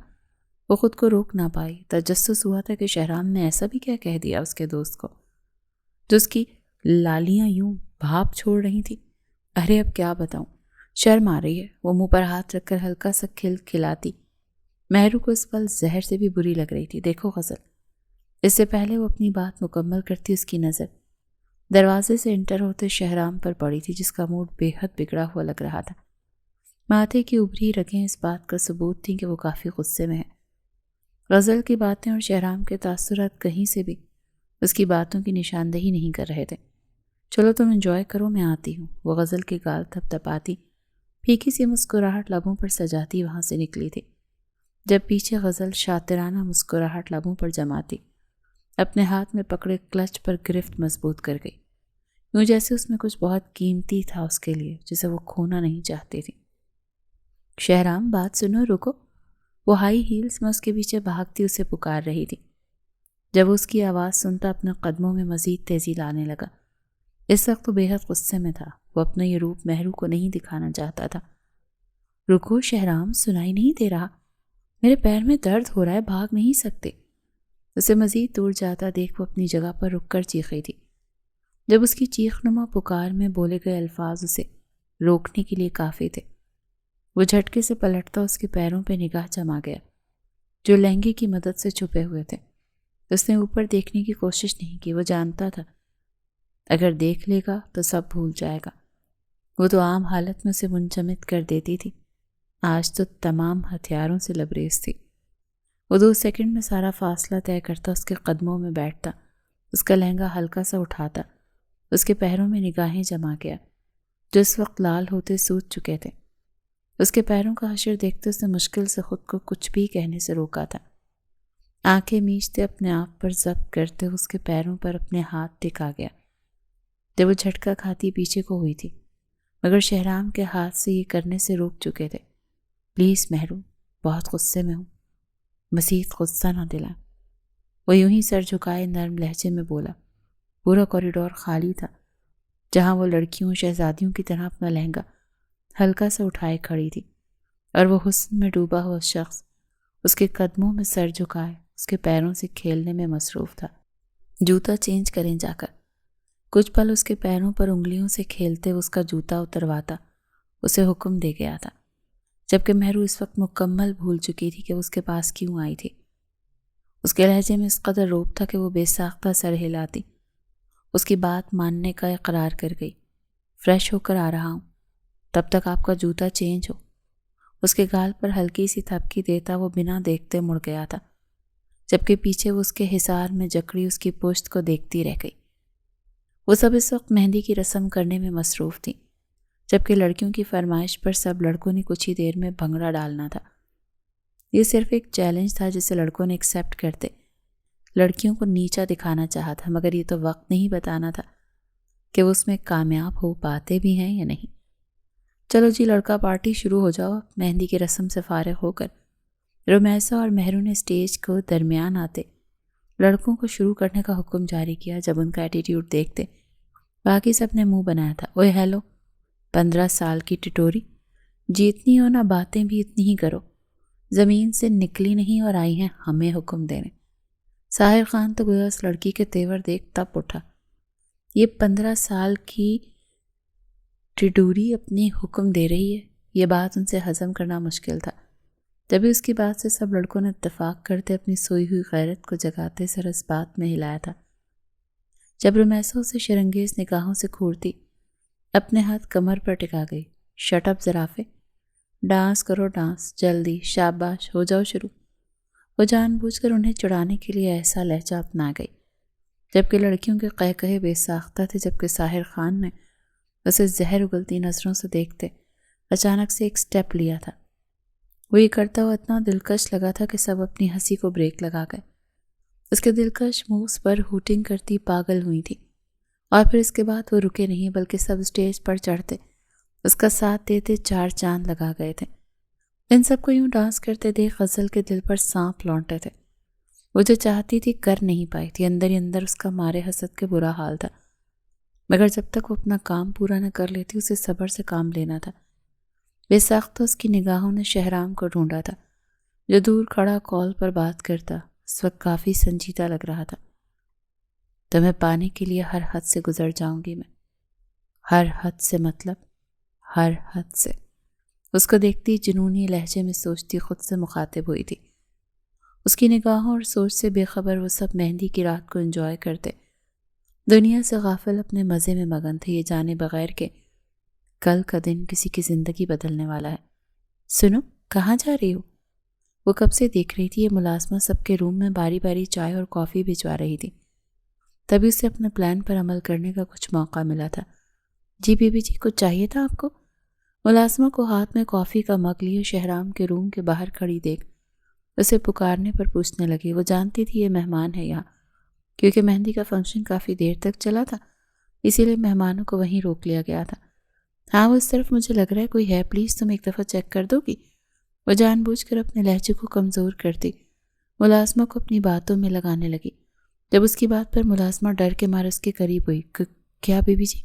Speaker 1: وہ خود کو روک نہ پائی۔ تجسس ہوا تھا کہ شہرام نے ایسا بھی کیا کہہ دیا اس کے دوست کو جو اس کی لالیاں یوں بھاپ چھوڑ رہی تھی۔ ارے اب کیا بتاؤں، شرم آ رہی ہے۔ وہ منہ پر ہاتھ رکھ کر ہلکا سا کھلاتی۔ محرو کو اس پل زہر سے بھی بری لگ رہی تھی۔ دیکھو غزل، اس سے پہلے وہ اپنی بات مکمل کرتی اس کی نظر دروازے سے انٹر ہوتے شہرام پر پڑی تھی، جس کا موڈ بے حد بگڑا ہوا لگ رہا تھا۔ ماتھے کی ابھری رگیں اس بات کا ثبوت تھیں کہ وہ کافی غصے میں ہے۔ غزل کی باتیں اور شہرام کے تاثرات کہیں سے بھی اس کی باتوں کی نشاندہی نہیں کر رہے تھے۔ چلو تم انجوائے کرو، میں آتی ہوں۔ وہ غزل کے گال تھپ تھپاتی، پھیکی سی مسکراہٹ لبوں پر سجاتی وہاں سے نکلی تھی، جب پیچھے غزل شاطرانہ مسکراہٹ لبوں پر جماتی اپنے ہاتھ میں پکڑے کلچ پر گرفت مضبوط کر گئی، یوں جیسے اس میں کچھ بہت قیمتی تھا اس کے لیے، جسے وہ کھونا نہیں چاہتی تھی۔ شہرام بات سنو، رکو۔ وہ ہائی ہیلز میں اس کے پیچھے بھاگتی اسے پکار رہی تھی۔ جب اس کی آواز سنتا اپنے قدموں میں مزید تیزی لانے لگا۔ اس وقت وہ بے حد غصے میں تھا۔ وہ اپنا یہ روپ محرو کو نہیں دکھانا چاہتا تھا۔ رکو شہرام، سنائی نہیں دے رہا؟ میرے پیر میں درد ہو رہا ہے، بھاگ نہیں سکتے۔ اسے مزید دور جاتا دیکھ وہ اپنی جگہ پر رک کر چیخی تھی، جب اس کی چیخ نما پکار میں بولے گئے الفاظ اسے روکنے کے لیے کافی تھے۔ وہ جھٹکے سے پلٹتا اس کے پیروں پہ نگاہ جما گیا، جو لہنگے کی مدد سے چھپے ہوئے تھے۔ اس نے اوپر دیکھنے کی کوشش نہیں کی۔ وہ جانتا تھا اگر دیکھ لے گا تو سب بھول جائے گا۔ وہ تو عام حالت میں اسے منجمد کر دیتی تھی، آج تو تمام ہتھیاروں سے لبریز تھی۔ وہ 2 سیکنڈ میں سارا فاصلہ طے کرتا، اس کے قدموں میں بیٹھتا، اس کا لہنگا ہلکا سا اٹھاتا، اس کے پیروں میں نگاہیں جما گیا جو اس وقت لال ہوتے سوج چکے تھے۔ اس کے پیروں کا حشر دیکھتے اس نے مشکل سے خود کو کچھ بھی کہنے سے روکا تھا۔ آنکھیں میچتے اپنے آپ پر ضبط کرتے اس کے پیروں پر اپنے ہاتھ ٹکا گیا، جب وہ جھٹکا کھاتی پیچھے کو ہوئی تھی، مگر شہرام کے ہاتھ سے یہ کرنے سے روک چکے تھے۔ پلیز محرو، بہت غصے میں ہوں، مزید غصہ نہ دلا۔ وہ یوں ہی سر جھکائے نرم لہجے میں بولا۔ پورا کوریڈور خالی تھا، جہاں وہ لڑکیوں شہزادیوں کی طرح اپنا لہنگا ہلکا سا اٹھائے کھڑی تھی، اور وہ حسن میں ڈوبا ہوا شخص اس کے قدموں میں سر جھکائے اس کے پیروں سے کھیلنے میں مصروف تھا۔ جوتا چینج کریں جا کر۔ کچھ پل اس کے پیروں پر انگلیوں سے کھیلتے اس کا جوتا اترواتا اسے حکم دے گیا تھا، جبکہ محرو اس وقت مکمل بھول چکی تھی کہ اس کے پاس کیوں آئی تھی۔ اس کے لہجے میں اس قدر روب تھا کہ وہ بے ساختہ سر ہلاتی اس کی بات ماننے کا اقرار کر گئی۔ فریش ہو کر آ رہا ہوں، تب تک آپ کا جوتا چینج ہو۔ اس کے گال پر ہلکی سی تھپکی دیتا وہ بنا دیکھتے مڑ گیا تھا، جبکہ پیچھے وہ اس کے حصار میں جکڑی اس کی پشت کو دیکھتی رہ گئی۔ وہ سب اس وقت مہندی کی رسم کرنے میں مصروف تھیں، جبکہ لڑکیوں کی فرمائش پر سب لڑکوں نے کچھ ہی دیر میں بھنگڑا ڈالنا تھا۔ یہ صرف ایک چیلنج تھا جسے لڑکوں نے ایکسیپٹ کرتے لڑکیوں کو نیچا دکھانا چاہا تھا، مگر یہ تو وقت نہیں بتانا تھا کہ وہ اس میں کامیاب ہو پاتے بھی ہیں یا نہیں۔ چلو جی لڑکا پارٹی شروع ہو جاؤ۔ مہندی کی رسم سے فارغ ہو کر رومیسا اور محرو نے اسٹیج کو درمیان آتے لڑکوں کو شروع کرنے کا حکم جاری کیا۔ جب ان کا ایٹیٹیوڈ دیکھتے باقی سب نے منہ بنایا تھا۔ اوے ہیلو، 15 سال کی ٹٹوری، جتنی ہو نا باتیں بھی اتنی ہی کرو۔ زمین سے نکلی نہیں اور آئی ہیں ہمیں حکم دینے۔ ساحر خان تو گویا اس لڑکی کے تیور دیکھ تپ اٹھا۔ یہ 15 سال کی ٹٹوری اپنی حکم دے رہی ہے، یہ بات ان سے ہضم کرنا مشکل تھا۔ تبھی اس کی بات سے سب لڑکوں نے اتفاق کرتے اپنی سوئی ہوئی غیرت کو جگاتے سر اس بات میں ہلایا تھا۔ جب رومیسا اسے شرنگیز نگاہوں سے گھورتی اپنے ہاتھ کمر پر ٹکا گئی۔ شٹ اپ زرافے، ڈانس کرو ڈانس، جلدی، شاباش، ہو جاؤ شروع۔ وہ جان بوجھ کر انہیں چڑھانے کے لیے ایسا لہجہ اپنا گئی، جبکہ لڑکیوں کے قہقہے بے ساختہ تھے۔ جبکہ ساحر خان نے اسے زہر اگلتی نظروں سے دیکھتے اچانک سے ایک سٹیپ لیا تھا وہ یہ کرتا ہوا اتنا دلکش لگا تھا کہ سب اپنی ہنسی کو بریک لگا گئے۔ اس کے دلکش مووز پر ہوٹنگ کرتی پاگل ہوئی تھی، اور پھر اس کے بعد وہ رکے نہیں بلکہ سب اسٹیج پر چڑھتے اس کا ساتھ دیتے 4 چاند لگا گئے تھے۔ ان سب کو یوں ڈانس کرتے دیکھ غزل کے دل پر سانپ لونٹے تھے۔ وہ جو چاہتی تھی کر نہیں پائی تھی، اندر ہی اندر اس کا مارے حسد کے برا حال تھا، مگر جب تک وہ اپنا کام پورا نہ کر لیتی اسے صبر سے کام لینا تھا۔ بے ساختہ اس کی نگاہوں نے شہرام کو ڈھونڈا تھا، جو دور کھڑا کال پر بات کرتا اس وقت کافی سنجیدہ لگ رہا تھا۔ تمہیں پانے کے لیے ہر حد سے گزر جاؤں گی میں۔ ہر حد سے مطلب ہر حد سے؟ اس کو دیکھتی جنونی لہجے میں سوچتی خود سے مخاطب ہوئی تھی۔ اس کی نگاہوں اور سوچ سے بے خبر وہ سب مہندی کی رات کو انجوائے کرتے، دنیا سے غافل اپنے مزے میں مگن تھے، یہ جانے بغیر کہ کل کا دن کسی کی زندگی بدلنے والا ہے۔ سنو، کہاں جا رہی ہو؟ وہ کب سے دیکھ رہی تھی یہ ملازمہ سب کے روم میں باری باری چائے اور کافی بھجوا رہی تھی، تبھی اسے اپنے پلان پر عمل کرنے کا کچھ موقع ملا تھا۔ جی بی بی جی، کچھ چاہیے تھا آپ کو؟ ملازمہ کو ہاتھ میں کافی کا مگ لیے شہرام کے روم کے باہر کھڑی دیکھ اسے پکارنے پر پوچھنے لگی۔ وہ جانتی تھی یہ مہمان ہے یہاں، کیونکہ مہندی کا فنکشن کافی دیر تک چلا تھا، اسی لیے مہمانوں کو وہیں روک لیا گیا تھا۔ ہاں، وہ اس طرف مجھے لگ رہا ہے کوئی ہے، پلیز تم ایک دفعہ چیک کر دو گی؟ وہ جان بوجھ کر اپنے لہجے کو کمزور کرتی ملازمہ کو اپنی باتوں میں لگانے لگی۔ جب اس کی بات پر ملازمہ ڈر کے مارے اس کے قریب ہوئی۔ کیا بی بی جی؟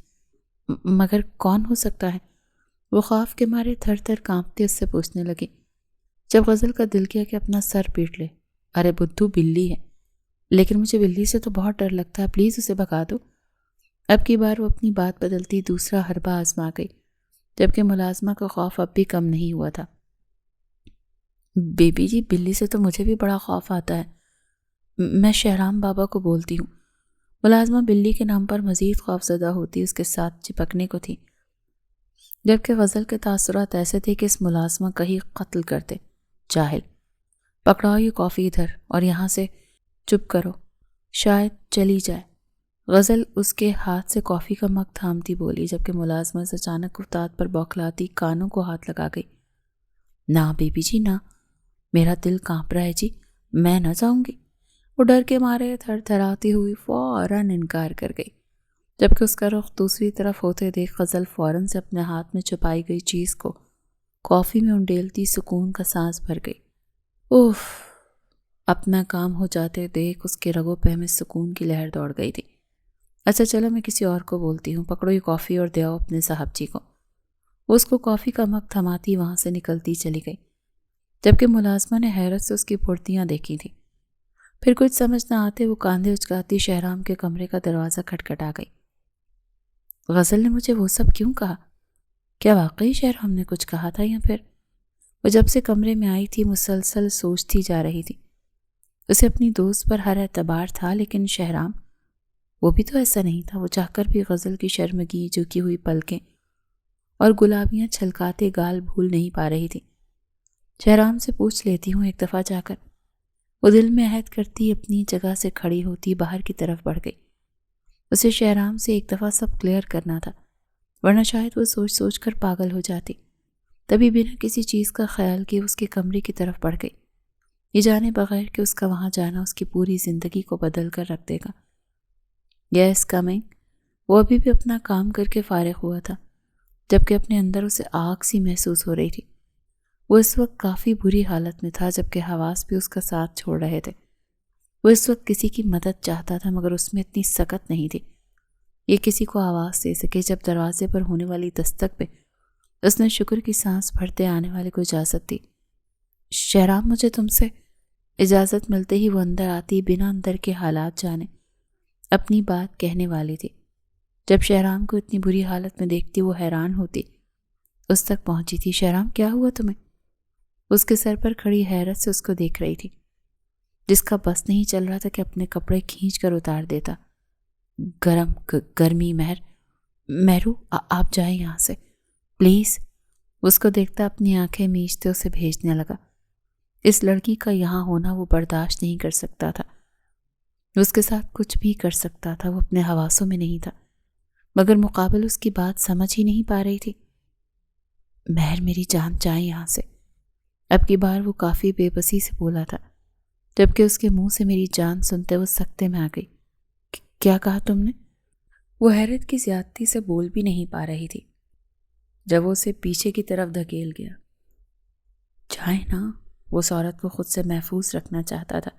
Speaker 1: مگر کون ہو سکتا ہے؟ وہ خوف کے مارے تھر تھر کانپتے اس سے پوچھنے لگی۔ جب غزل کا دل کیا کہ اپنا سر پیٹ لے، ارے بدھو، بلی ہے، لیکن مجھے بلی سے تو بہت ڈر لگتا ہے، پلیز اسے بھگا دو۔ اب کی بار وہ اپنی بات بدلتی دوسرا حربہ آزما گئی، جبکہ ملازمہ کا خوف اب بھی کم نہیں ہوا تھا۔ بیبی جی، بلی سے تو مجھے بھی بڑا خوف آتا ہے، میں شہرام بابا کو بولتی ہوں۔ ملازمہ بلی کے نام پر مزید خوف زدہ ہوتی اس کے ساتھ چپکنے کو تھی، جبکہ غزل کے تاثرات ایسے تھے کہ اس ملازمہ کا ہی قتل کرتے۔ جاہل، پکڑاؤ یہ کافی ادھر اور یہاں سے چپ کرو، شاید چلی جائے۔ غزل اس کے ہاتھ سے کافی کا مگ تھامتی بولی، جبکہ ملازمہ سے اچانک افتاد پر بوکھلاتی کانوں کو ہاتھ لگا گئی۔ نہ بیبی جی نہ، میرا دل کانپ رہا ہے جی، میں نہ جاؤں گی۔ وہ ڈر کے مارے تھر تھراتی ہوئی فوراً انکار کر گئی، جبکہ اس کا رخ دوسری طرف ہوتے دیکھ غزل فوراً سے اپنے ہاتھ میں چھپائی گئی چیز کو کافی میں انڈیلتی سکون کا سانس بھر گئی۔ اوف! اپنا کام ہو جاتے دیکھ اس کے رگوں پہ میں سکون کی لہر دوڑ گئی تھی۔ اچھا چلو، میں کسی اور کو بولتی ہوں، پکڑو یہ کافی اور دے آؤ اپنے صاحب جی کو۔ وہ اس کو کافی کا مگ تھماتی وہاں سے نکلتی چلی گئی، جبکہ ملازمہ نے حیرت سے اس کی پھرتیاں دیکھی تھیں۔ پھر کچھ سمجھ نہ آتے وہ کاندھے اچکاتی شہرام کے کمرے کا دروازہ کھٹکھٹا گئی۔ غزل نے مجھے وہ سب کیوں کہا؟ کیا واقعی شہرام نے کچھ کہا تھا یا پھر؟ وہ جب سے کمرے میں آئی تھی مسلسل سوچتی جا رہی تھی۔ اسے اپنی دوست پر ہر اعتبار تھا، لیکن شہرام، وہ بھی تو ایسا نہیں تھا۔ وہ چاہ کر بھی غزل کی شرمگی، جھکی ہوئی پلکیں اور گلابیاں چھلکاتے گال بھول نہیں پا رہی تھی۔ شہرام سے پوچھ لیتی ہوں ایک دفعہ جا کر۔ وہ دل میں عہد کرتی اپنی جگہ سے کھڑی ہوتی باہر کی طرف بڑھ گئی۔ اسے شہرام سے ایک دفعہ سب کلیئر کرنا تھا، ورنہ شاید وہ سوچ سوچ کر پاگل ہو جاتی۔ تبھی بنا کسی چیز کا خیال کیے اس کے کمرے کی طرف بڑھ گئی، یہ جانے بغیر کہ اس کا وہاں جانا اس کی پوری زندگی کو بدل کر رکھ دے گا۔ یس کمنگ۔ وہ ابھی بھی اپنا کام کر کے فارغ ہوا تھا، جبکہ اپنے اندر اسے آگ سی محسوس ہو رہی تھی۔ وہ اس وقت کافی بری حالت میں تھا، جبکہ حواس بھی اس کا ساتھ چھوڑ رہے تھے۔ وہ اس وقت کسی کی مدد چاہتا تھا، مگر اس میں اتنی سکت نہیں تھی یہ کسی کو آواز دے سکے۔ جب دروازے پر ہونے والی دستک پہ اس نے شکر کی سانس بھرتے آنے والے کو اجازت دی۔ شہرام، مجھے تم سے اجازت ملتے ہی وہ اندر آتی، بنا اندر کے حالات جانے اپنی بات کہنے والی تھی۔ جب شہرام کو اتنی بری حالت میں دیکھتی وہ حیران ہوتی، اس تک پہنچی تھی۔ شہرام، کیا ہوا تمہیں؟ اس کے سر پر کھڑی حیرت سے اس کو دیکھ رہی تھی، جس کا بس نہیں چل رہا تھا کہ اپنے کپڑے کھینچ کر اتار دیتا۔ گرمی مہرو، آپ جائیں یہاں سے پلیز۔ اس کو دیکھتا اپنی آنکھیں میچتے اسے بھیجنے لگا۔ اس لڑکی کا یہاں ہونا وہ برداشت نہیں کر سکتا تھا۔ اس کے ساتھ کچھ بھی کر سکتا تھا، وہ اپنے حواسوں میں نہیں تھا، مگر مقابل اس کی بات سمجھ ہی نہیں پا رہی تھی۔ مہر میری جان، جائیں یہاں سے۔ اب کی بار وہ کافی بے بسی سے بولا تھا، جبکہ اس کے منہ سے میری جان سنتے وہ سکتے میں آ گئی۔ کیا کہا تم نے؟ وہ حیرت کی زیادتی سے بول بھی نہیں پا رہی تھی جب وہ اسے پیچھے کی طرف دھکیل گیا۔ جائے نا، وہ اس عورت کو خود سے محفوظ رکھنا چاہتا تھا۔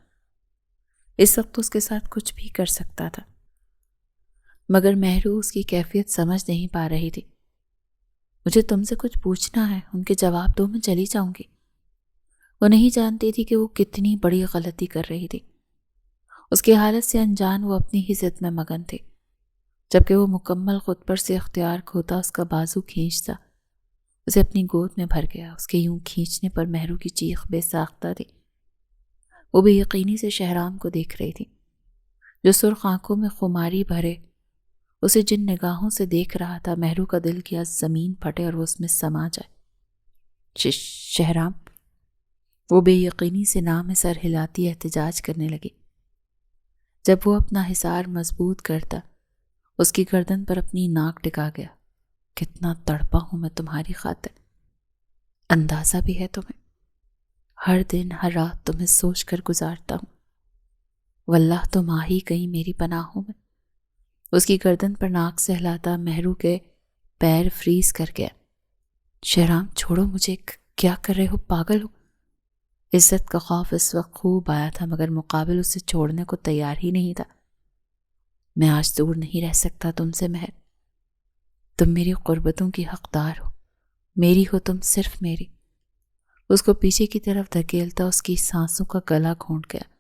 Speaker 1: اس وقت اس کے ساتھ کچھ بھی کر سکتا تھا، مگر مہرو اس کی کیفیت سمجھ نہیں پا رہی تھی۔ مجھے تم سے کچھ پوچھنا ہے، ان کے جواب دو، میں چلی جاؤں گی۔ وہ نہیں جانتی تھی کہ وہ کتنی بڑی غلطی کر رہی تھی۔ اس کی حالت سے انجان وہ اپنی ہی ضد میں مگن تھی، جبکہ وہ مکمل خود پر سے اختیار کھوتا اس کا بازو کھینچتا اسے اپنی گود میں بھر گیا۔ اس کے یوں کھینچنے پر مہرو کی چیخ بے ساختہ تھی۔ وہ بے یقینی سے شہرام کو دیکھ رہی تھی، جو سرخ آنکھوں میں خماری بھرے اسے جن نگاہوں سے دیکھ رہا تھا، مہرو کا دل کیا زمین پھٹے اور وہ اس میں سما جائے۔ شہرام، وہ بے یقینی سے نام میں سر ہلاتی احتجاج کرنے لگی۔ جب وہ اپنا حصار مضبوط کرتا، اس کی گردن پر اپنی ناک ٹکا گیا۔ کتنا تڑپا ہوں میں تمہاری خاطر، اندازہ بھی ہے تمہیں؟ ہر دن ہر رات تمہیں سوچ کر گزارتا ہوں۔ واللہ تم آ ہی گئی میری پناہوں میں۔ اس کی گردن پر ناک سے ہلاتا مہرو کے پیر فریز کر گیا۔ شہرام چھوڑو مجھے، کیا کر رہے ہو؟ پاگل ہو؟ عزت کا خوف اس وقت خوب آیا تھا، مگر مقابل اسے چھوڑنے کو تیار ہی نہیں تھا۔ میں آج دور نہیں رہ سکتا تم سے مہر، تم میری قربتوں کی حقدار ہو، میری ہو تم، صرف میری۔ اس کو پیچھے کی طرف دھکیلتا اس کی سانسوں کا گلا گھونٹ گیا۔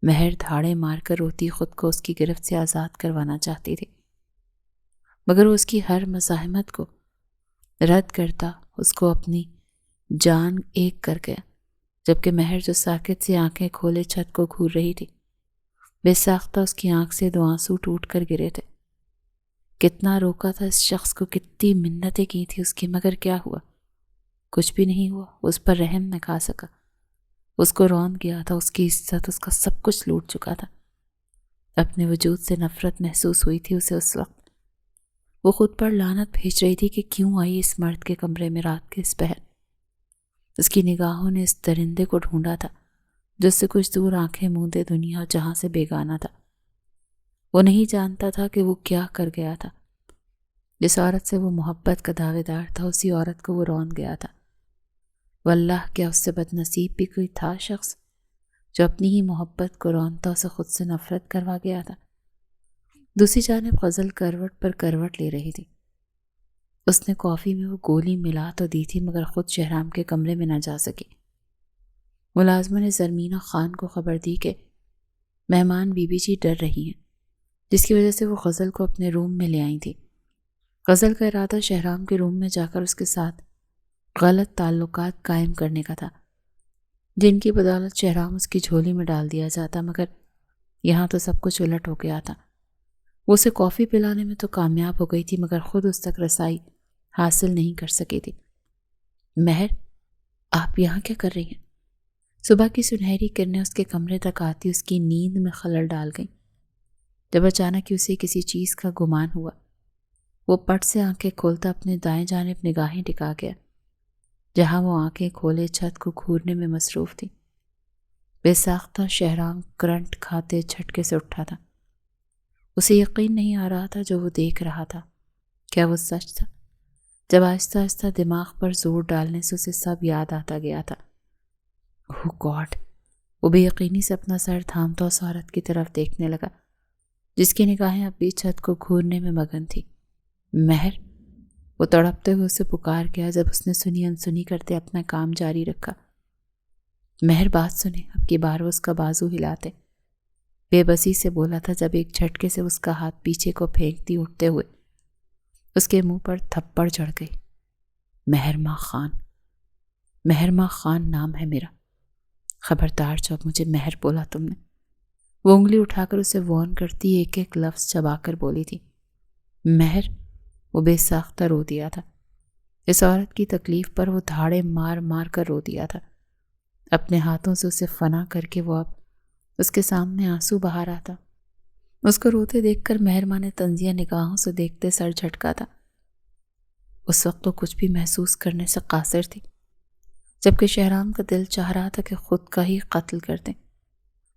Speaker 1: مہر دھاڑے مار کر روتی خود کو اس کی گرفت سے آزاد کروانا چاہتی تھی، مگر وہ اس کی ہر مزاحمت کو رد کرتا اس کو اپنی جان ایک کر گیا، جبکہ مہر جو ساکت سی آنکھیں کھولے چھت کو گھور رہی تھی، بے ساختہ اس کی آنکھ سے 2 آنسو ٹوٹ کر گرے تھے۔ کتنا روکا تھا اس شخص کو، کتنی منتیں کی تھی اس کی، مگر کیا ہوا؟ کچھ بھی نہیں ہوا۔ اس پر رحم نہ کھا سکا، اس کو روند گیا تھا، اس کی عزت، اس کا سب کچھ لوٹ چکا تھا۔ اپنے وجود سے نفرت محسوس ہوئی تھی اسے اس وقت۔ وہ خود پر لعنت بھیج رہی تھی کہ کیوں آئی اس مرد کے کمرے میں رات کے اس پہر۔ اس کی نگاہوں نے اس درندے کو ڈھونڈا تھا جس سے کچھ دور آنکھیں موندے دنیا جہاں سے بیگانہ تھا۔ وہ نہیں جانتا تھا کہ وہ کیا کر گیا تھا۔ جس عورت سے وہ محبت کا دعوے دار تھا، اسی عورت کو وہ روند گیا تھا۔ واللہ کیا اس سے بد نصیب بھی کوئی تھا شخص جو اپنی ہی محبت کو رونتا اسے خود سے نفرت کروا گیا تھا۔ دوسری جانب غزل کروٹ پر کروٹ لے رہی تھی۔ اس نے کافی میں وہ گولی ملا تو دی تھی، مگر خود شہرام کے کمرے میں نہ جا سکی۔ ملازموں نے زرمینہ خان کو خبر دی کہ مہمان بی بی جی ڈر رہی ہیں، جس کی وجہ سے وہ غزل کو اپنے روم میں لے آئی تھی۔ غزل کا ارادہ شہرام کے روم میں جا کر اس کے ساتھ غلط تعلقات قائم کرنے کا تھا، جن کی بدولت شہرام اس کی جھولی میں ڈال دیا جاتا، مگر یہاں تو سب کچھ الٹ ہو گیا تھا۔ وہ اسے کافی پلانے میں تو کامیاب ہو گئی تھی، مگر خود اس تک رسائی حاصل نہیں کر سکی تھی۔ مہر، آپ یہاں کیا کر رہی ہیں؟ صبح کی سنہری کرنیں اس کے کمرے تک آتی اس کی نیند میں خلل ڈال گئیں۔ جب اچانک اسے کسی چیز کا گمان ہوا، وہ پٹ سے آنکھیں کھولتا اپنے دائیں جانب نگاہیں ٹکا گیا، جہاں وہ آنکھیں کھولے چھت کو گھورنے میں مصروف تھی۔ بے ساختہ شہرام کرنٹ کھاتے جھٹکے سے اٹھا تھا۔ اسے یقین نہیں آ رہا تھا جو وہ دیکھ رہا تھا، کیا وہ سچ تھا؟ جب آہستہ آہستہ دماغ پر زور ڈالنے سے اسے سب یاد آتا گیا تھا۔ اوہ گاڈ! وہ بے یقینی سے اپنا سر تھامتا اس عورت کی طرف دیکھنے لگا جس کی نگاہیں اب بھی چھت کو گھورنے میں مگن تھی۔ مہر! وہ تڑپتے ہوئے اسے پکار گیا جب اس نے سنی انسنی کرتے اپنا کام جاری رکھا۔ مہر بات سنیں، اب کی بار وہ اس کا بازو ہلاتے بے بسی سے بولا تھا، جب ایک جھٹکے سے اس کا ہاتھ پیچھے کو پھینکتی اٹھتے ہوئے اس کے منہ پر تھپڑ چڑھ گئی۔ مہرماں خان، مہرماں خان نام ہے میرا۔ خبردار جو اب مجھے مہر بولا تم نے۔ وہ انگلی اٹھا کر اسے وارن کرتی ایک ایک لفظ چبا کر بولی تھی۔ مہر! وہ بے ساختہ رو دیا تھا۔ اس عورت کی تکلیف پر وہ دھاڑے مار مار کر رو دیا تھا۔ اپنے ہاتھوں سے اسے فنا کر کے وہ اب اس کے سامنے آنسو بہا رہا تھا۔ اس کو روتے دیکھ کر مہرماں نے طنزیہ نگاہوں سے دیکھتے سر جھٹکا تھا۔ اس وقت تو کچھ بھی محسوس کرنے سے قاصر تھی۔ جبکہ شہرام کا دل چاہ رہا تھا کہ خود کا ہی قتل کر دیں۔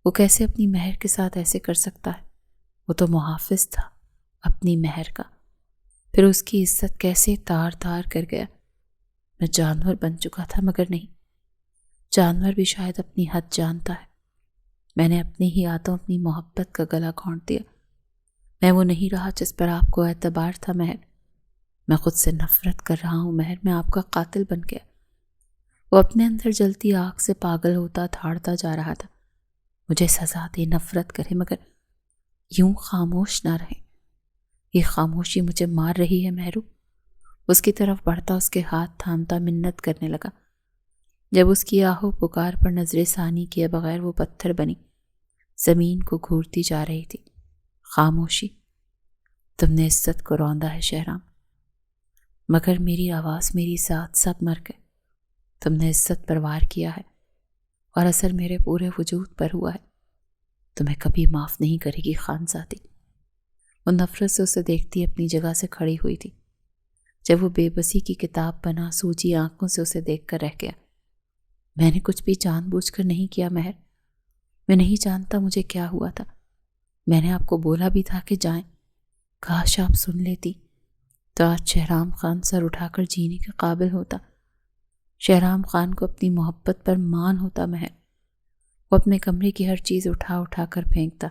Speaker 1: وہ کیسے اپنی مہر کے ساتھ ایسے کر سکتا ہے؟ وہ تو محافظ تھا اپنی مہر کا، پھر اس کی عزت کیسے تار تار کر گیا۔ میں جانور بن چکا تھا، مگر نہیں، جانور بھی شاید اپنی حد جانتا ہے۔ میں نے اپنے ہی ہاتھوں اپنی محبت کا گلا گھونٹ دیا۔ میں وہ نہیں رہا جس پر آپ کو اعتبار تھا مہر۔ میں خود سے نفرت کر رہا ہوں مہر، میں آپ کا قاتل بن گیا۔ وہ اپنے اندر جلتی آگ سے پاگل ہوتا دھاڑتا جا رہا تھا۔ مجھے سزا دے، نفرت کرے، مگر یوں خاموش نہ رہے۔ یہ خاموشی مجھے مار رہی ہے مہرو۔ اس کی طرف بڑھتا، اس کے ہاتھ تھامتا منت کرنے لگا۔ جب اس کی آہو پکار پر نظر ثانی کیے بغیر وہ پتھر بنی زمین کو گھورتی جا رہی تھی۔ خاموشی، تم نے عزت کو روندا ہے شہرام، مگر میری آواز، میری ساتھ سب مر گئے۔ تم نے عزت پر وار کیا ہے اور اثر میرے پورے وجود پر ہوا ہے۔ تمہیں کبھی معاف نہیں کرے گی خانزادی۔ وہ نفرت سے اسے دیکھتی اپنی جگہ سے کھڑی ہوئی تھی۔ جب وہ بے بسی کی کتاب بنا سوجی آنکھوں سے اسے دیکھ کر رہ گیا۔ میں نے کچھ بھی جان بوجھ کر نہیں کیا مہر، میں نہیں جانتا مجھے کیا ہوا تھا۔ میں نے آپ کو بولا بھی تھا کہ جائیں، کاش آپ سن لیتی تو آج شہرام خان سر اٹھا کر جینے کے قابل ہوتا۔ شہرام خان کو اپنی محبت پر مان ہوتا مہر۔ وہ اپنے کمرے کی ہر چیز اٹھا اٹھا کر پھینکتا۔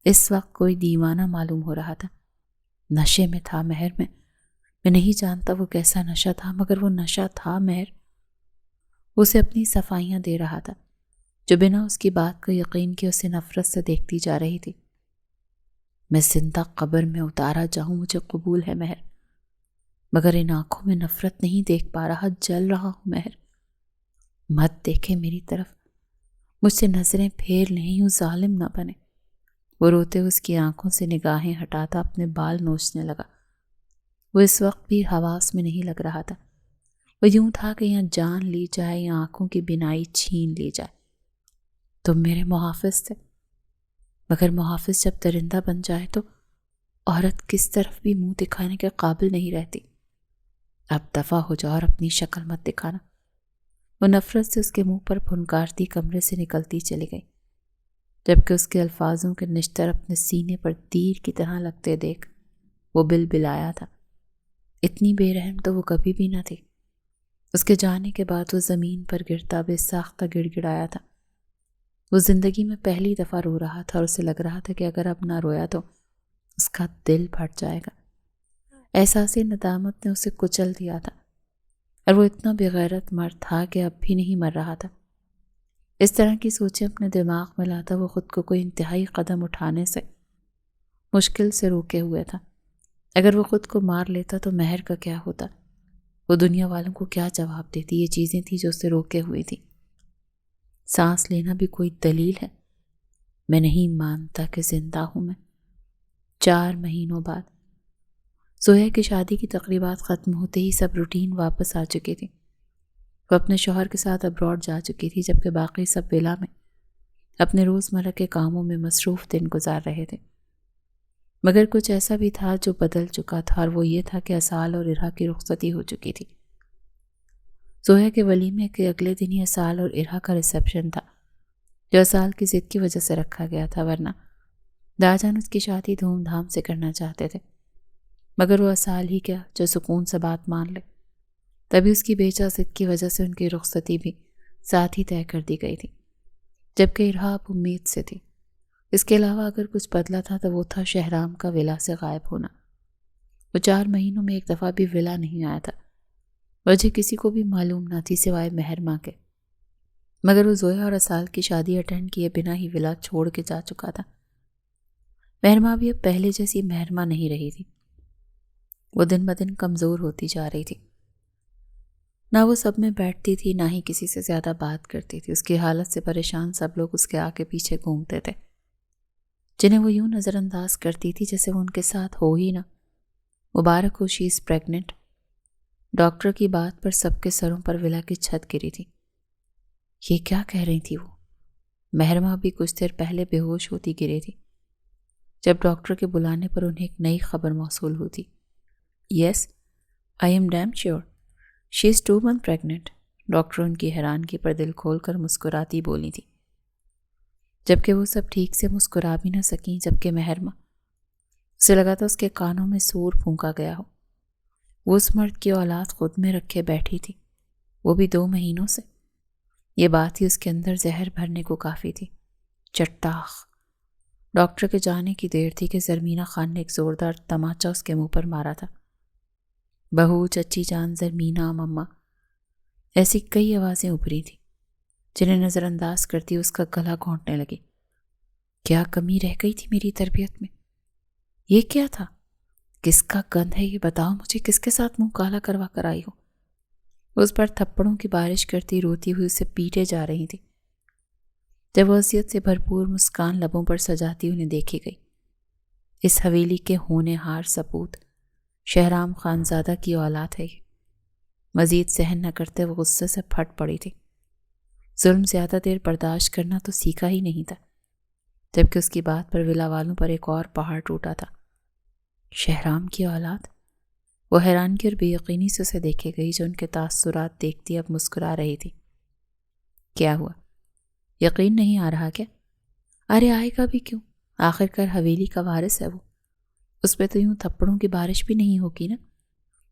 Speaker 1: اس وقت کوئی دیوانہ معلوم ہو رہا تھا۔ نشے میں تھا مہر، میں نہیں جانتا وہ کیسا نشہ تھا، مگر وہ نشہ تھا مہر۔ اسے اپنی صفائیاں دے رہا تھا، جو بنا اس کی بات کو یقین کے اسے نفرت سے دیکھتی جا رہی تھی۔ میں زندہ قبر میں اتارا جاؤں مجھے قبول ہے مہر، مگر ان آنکھوں میں نفرت نہیں دیکھ پا رہا، جل رہا ہوں مہر۔ مت دیکھے میری طرف، مجھ سے نظریں پھیر نہیں، ہوں ظالم نہ بنے۔ وہ روتے اس کی آنکھوں سے نگاہیں ہٹاتا اپنے بال نوچنے لگا۔ وہ اس وقت بھی حواس میں نہیں لگ رہا تھا۔ وہ یوں تھا کہ یہاں جان لی جائے یا آنکھوں کی بینائی چھین لی جائے۔ تم میرے محافظ تھے، مگر محافظ جب درندہ بن جائے تو عورت کس طرف بھی منہ دکھانے کے قابل نہیں رہتی۔ اب دفع ہو جاؤ اور اپنی شکل مت دکھانا۔ وہ نفرت سے اس کے منہ پر پھنکارتی کمرے سے نکلتی چلی گئی، جبکہ اس کے الفاظوں کے نشتر اپنے سینے پر تیر کی طرح لگتے دیکھ وہ بلبلایا تھا۔ اتنی بے رحم تو وہ کبھی بھی نہ تھی۔ اس کے جانے کے بعد وہ زمین پر گرتا بے ساختہ گڑ گڑایا تھا۔ وہ زندگی میں پہلی دفعہ رو رہا تھا اور اسے لگ رہا تھا کہ اگر اب نہ رویا تو اس کا دل پھٹ جائے گا۔ احساس ندامت نے اسے کچل دیا تھا، اور وہ اتنا بے غیرت مرد تھا کہ اب بھی نہیں مر رہا تھا۔ اس طرح کی سوچیں اپنے دماغ میں لاتا وہ خود کو کوئی انتہائی قدم اٹھانے سے مشکل سے روکے ہوئے تھا۔ اگر وہ خود کو مار لیتا تو مہر کا کیا ہوتا؟ وہ دنیا والوں کو کیا جواب دیتی؟ یہ چیزیں تھیں جو اسے روکے ہوئی تھی۔ سانس لینا بھی کوئی دلیل ہے؟ میں نہیں مانتا کہ زندہ ہوں میں۔ 4 مہینوں بعد زویا کی شادی کی تقریبات ختم ہوتے ہی سب روٹین واپس آ چکی تھی۔ وہ اپنے شوہر کے ساتھ ابراڈ جا چکی تھی، جبکہ باقی سب ولا میں اپنے روزمرہ کے کاموں میں مصروف دن گزار رہے تھے۔ مگر کچھ ایسا بھی تھا جو بدل چکا تھا، اور وہ یہ تھا کہ اسال اور ارہا کی رخصتی ہو چکی تھی۔ زویا کے ولیمے کے اگلے دن ہی اسال اور ارہا کا ریسیپشن تھا، جو اسال کی ضد کی وجہ سے رکھا گیا تھا، ورنہ داجان اس کی شادی دھوم دھام سے کرنا چاہتے تھے۔ مگر وہ اسال ہی کیا جو سکون سے بات مان لے، تبھی اس کی بیجا ضد کی وجہ سے ان کی رخصتی بھی ساتھ ہی طے کر دی گئی تھی، جبکہ ارہا اب امید سے تھی۔ اس کے علاوہ اگر کچھ بدلا تھا تو وہ تھا شہرام کا ولا سے غائب ہونا۔ وہ 4 مہینوں میں ایک دفعہ بھی ولا نہیں آیا تھا۔ وجہ کسی کو بھی معلوم نہ تھی سوائے مہرماں کے، مگر وہ زویا اور اسال کی شادی اٹینڈ کیے بنا ہی ولا چھوڑ کے جا چکا تھا۔ مہرماں بھی اب پہلے جیسی مہرماں نہیں رہی تھی۔ وہ دن بدن کمزور ہوتی جا رہی تھی۔ نہ وہ سب میں بیٹھتی تھی، نہ ہی کسی سے زیادہ بات کرتی تھی۔ اس کی حالت سے پریشان سب لوگ اس کے آگے پیچھے گھومتے تھے، جنہیں وہ یوں نظر انداز کرتی تھی جیسے وہ ان کے ساتھ ہو ہی نہ۔ مبارک ہو، شی از پریگننٹ۔ ڈاکٹر کی بات پر سب کے سروں پر ولا کی چھت گری تھی۔ یہ کیا کہہ رہی تھی وہ؟ مہرماں بھی کچھ دیر پہلے بے ہوش ہوتی گری تھی، جب ڈاکٹر کے بلانے پر انہیں ایک نئی خبر موصول ہوتی۔ Yes, I am damn sure, she is 2 months pregnant۔ Doctor ان کی حیرانگی پر دل کھول کر مسکراتی بولی تھی، جبکہ وہ سب ٹھیک سے مسکرا بھی نہ سکیں، جبکہ مہرما اسے لگا تھا اس کے کانوں میں سور پھونکا گیا ہو۔ وہ اس مرد کی اولاد خود میں رکھے بیٹھی تھی، وہ بھی 2 مہینوں سے۔ یہ بات ہی اس کے اندر زہر بھرنے کو کافی تھی۔ چٹاخ! ڈاکٹر کے جانے کی دیر تھی کہ زرمینہ خان نے ایک زوردار تماچا اس کے منہ پر مارا تھا۔ بہو، چچی جان، زرمینہ، مما، ایسی کئی آوازیں ابھری تھیں جنہیں نظر انداز کرتی اس کا گلا گھونٹنے لگی۔ کیا کمی رہ گئی تھی میری تربیت میں؟ یہ کیا تھا؟ کس کا گند ہے یہ؟ بتاؤ مجھے، کس کے ساتھ منہ کالا کروا کر آئی ہو؟ اس پر تھپڑوں کی بارش کرتی روتی ہوئی اسے پیٹے جا رہی تھی جب وہ اذیت سے بھرپور مسکان لبوں پر سجاتی انہیں دیکھی گئی۔ اس حویلی کے ہونہار سپوت شہرام خانزادہ کی اولاد ہے یہ۔ مزید سہن نہ کرتے وہ غصے سے پھٹ پڑی تھی۔ ظلم زیادہ دیر برداشت کرنا تو سیکھا ہی نہیں تھا، جبکہ اس کی بات پر ولا والوں پر ایک اور پہاڑ ٹوٹا تھا۔ شہرام کی اولاد؟ وہ حیرانگی اور بے یقینی سے اسے دیکھے گئی جو ان کے تاثرات دیکھتی اب مسکرا رہی تھی۔ کیا ہوا؟ یقین نہیں آ رہا کیا؟ ارے آئے گا بھی کیوں؟ آخر کار حویلی کا وارث ہے وہ۔ اس پہ تو یوں تھپڑوں کی بارش بھی نہیں ہوگی نا،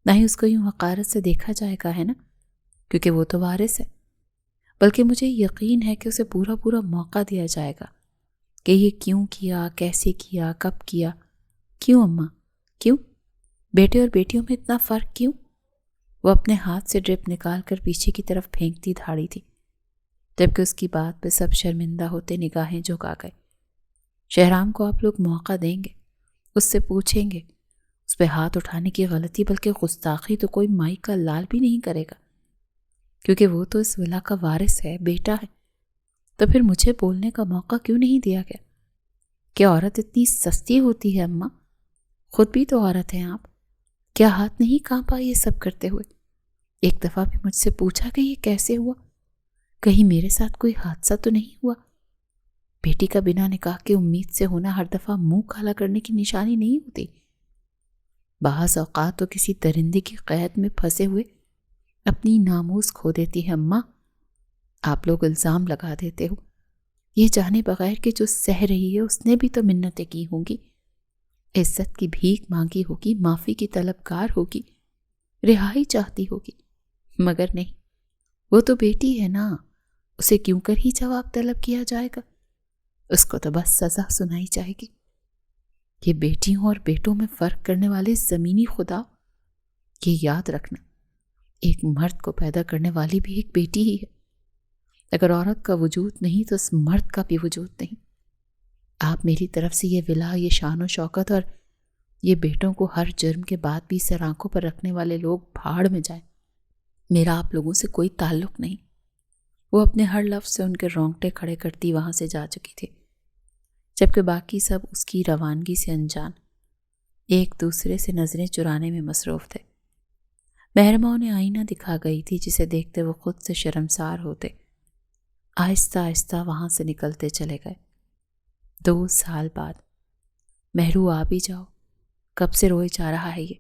Speaker 1: نہ ہی اس کو یوں حقارت سے دیکھا جائے گا، ہے نا، کیونکہ وہ تو وارث ہے۔ بلکہ مجھے یقین ہے کہ اسے پورا موقع دیا جائے گا کہ یہ کیوں کیا، کیسے کیا، کب کیا۔ کیوں اماں؟ کیوں؟ بیٹے اور بیٹیوں میں اتنا فرق کیوں؟ وہ اپنے ہاتھ سے ڈرپ نکال کر پیچھے کی طرف پھینکتی دھاڑی تھی، جبکہ اس کی بات پہ سب شرمندہ ہوتے نگاہیں جھکا گئے۔ شہرام کو آپ لوگ موقع دیں گے، اس سے پوچھیں گے، اس پہ ہاتھ اٹھانے کی غلطی بلکہ گستاخی تو کوئی مائی کا لال بھی نہیں کرے گا، کیونکہ وہ تو اس ولا کا وارث ہے، بیٹا ہے۔ تو پھر مجھے بولنے کا موقع کیوں نہیں دیا گیا؟ کیا عورت اتنی سستی ہوتی ہے اماں؟ خود بھی تو عورت ہیں آپ، کیا ہاتھ نہیں کانپا یہ سب کرتے ہوئے؟ ایک دفعہ بھی مجھ سے پوچھا کہ یہ کیسے ہوا؟ کہیں میرے ساتھ کوئی حادثہ تو نہیں ہوا؟ بیٹی کا بنا نکاح کے امید سے ہونا ہر دفعہ منہ کالا کرنے کی نشانی نہیں ہوتی۔ بعض اوقات تو کسی درندے کی قید میں پھنسے ہوئے اپنی ناموس کھو دیتی ہے اماں۔ آپ لوگ الزام لگا دیتے ہو، یہ جانے بغیر کہ جو سہ رہی ہے اس نے بھی تو منتیں کی ہوں گی، عزت کی بھیک مانگی ہوگی، معافی کی طلبگار ہوگی، رہائی چاہتی ہوگی، مگر نہیں، وہ تو بیٹی ہے نا، اسے کیوں کر ہی جواب طلب کیا جائے گا؟ اس کو تو بس سزا سنائی جائے گی۔ یہ بیٹیوں اور بیٹوں میں فرق کرنے والے زمینی خدا، یہ یاد رکھنا، ایک مرد کو پیدا کرنے والی بھی ایک بیٹی ہی ہے۔ اگر عورت کا وجود نہیں تو اس مرد کا بھی وجود نہیں۔ آپ میری طرف سے یہ ولا، یہ شان و شوکت اور یہ بیٹوں کو ہر جرم کے بعد بھی سر آنکھوں پر رکھنے والے لوگ بھاڑ میں جائیں۔ میرا آپ لوگوں سے کوئی تعلق نہیں۔ وہ اپنے ہر لفظ سے ان کے رونگٹے کھڑے کرتی وہاں سے جا چکی تھی، جبکہ باقی سب اس کی روانگی سے انجان، ایک دوسرے سے نظریں چرانے میں مصروف تھے۔ مہرما انہیں آئینہ دکھا گئی تھی جسے دیکھتے وہ خود سے شرمسار ہوتے۔ آہستہ آہستہ وہاں سے نکلتے چلے گئے۔ 2 سال بعد۔ مہرو آ بھی جاؤ، کب سے روئے جا رہا ہے یہ؟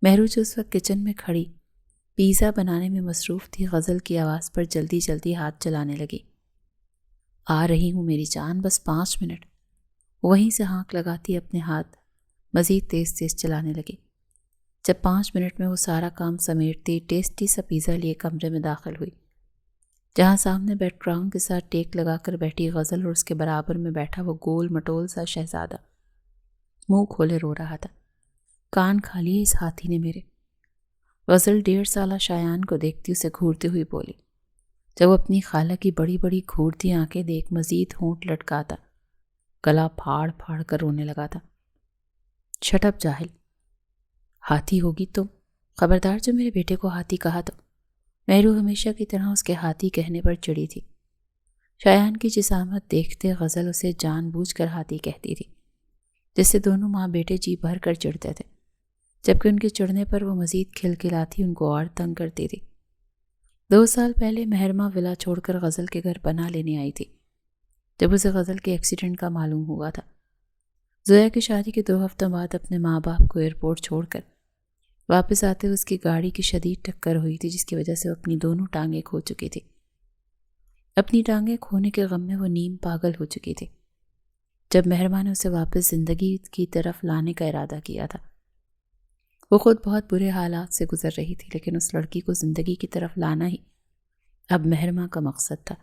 Speaker 1: مہرو جو اس وقت کچن میں کھڑی پیزا بنانے میں مصروف تھی، غزل کی آواز پر جلدی جلدی ہاتھ چلانے لگی۔ آ رہی ہوں میری جان، بس 5 منٹ۔ وہیں سے ہانک لگاتی اپنے ہاتھ مزید تیز تیز چلانے لگی۔ جب 5 منٹ میں وہ سارا کام سمیٹتی ٹیسٹی سا پیزا لیے کمرے میں داخل ہوئی، جہاں سامنے بیک گراؤنڈ کے ساتھ ٹیک لگا کر بیٹھی غزل اور اس کے برابر میں بیٹھا وہ گول مٹول سا شہزادہ منہ کھولے رو رہا تھا۔ کان کھا لیے اس ہاتھی نے میرے۔ غزل 1.5 سالہ شایان کو دیکھتی اسے گھورتی ہوئی بولی، جب وہ اپنی خالہ کی بڑی بڑی گھورتی آنکھیں دیکھ مزید ہونٹ لٹکاتا گلا پھاڑ پھاڑ کر رونے لگا تھا۔ شٹ اپ جاہل، ہاتھی ہوگی تم، خبردار جو میرے بیٹے کو ہاتھی کہا تو۔ مہرو ہمیشہ کی طرح اس کے ہاتھی کہنے پر چڑی تھی۔ شایان کی جسامت دیکھتے غزل اسے جان بوجھ کر ہاتھی کہتی تھی، جس سے دونوں ماں بیٹے جی بھر کر چڑھتے تھے، جبکہ ان کے چڑھنے پر وہ مزید کھلکھلاتی ان کو اور تنگ کرتی تھی۔ 2 سال پہلے مہرما ولا چھوڑ کر غزل کے گھر پناہ لینے آئی تھی، جب اسے غزل کے ایکسیڈنٹ کا معلوم ہوا تھا۔ زویا کی شادی کے 2 ہفتوں بعد اپنے ماں باپ کو ایئرپورٹ چھوڑ کر واپس آتے ہوئے اس کی گاڑی کی شدید ٹکر ہوئی تھی، جس کی وجہ سے وہ اپنی دونوں ٹانگیں کھو چکی تھی۔ اپنی ٹانگیں کھونے کے غم میں وہ نیم پاگل ہو چکی تھی۔ جب مہربا نے اسے واپس زندگی کی طرف لانے کا ارادہ کیا تھا، وہ خود بہت برے حالات سے گزر رہی تھی، لیکن اس لڑکی کو زندگی کی طرف لانا ہی اب مہربا کا مقصد تھا۔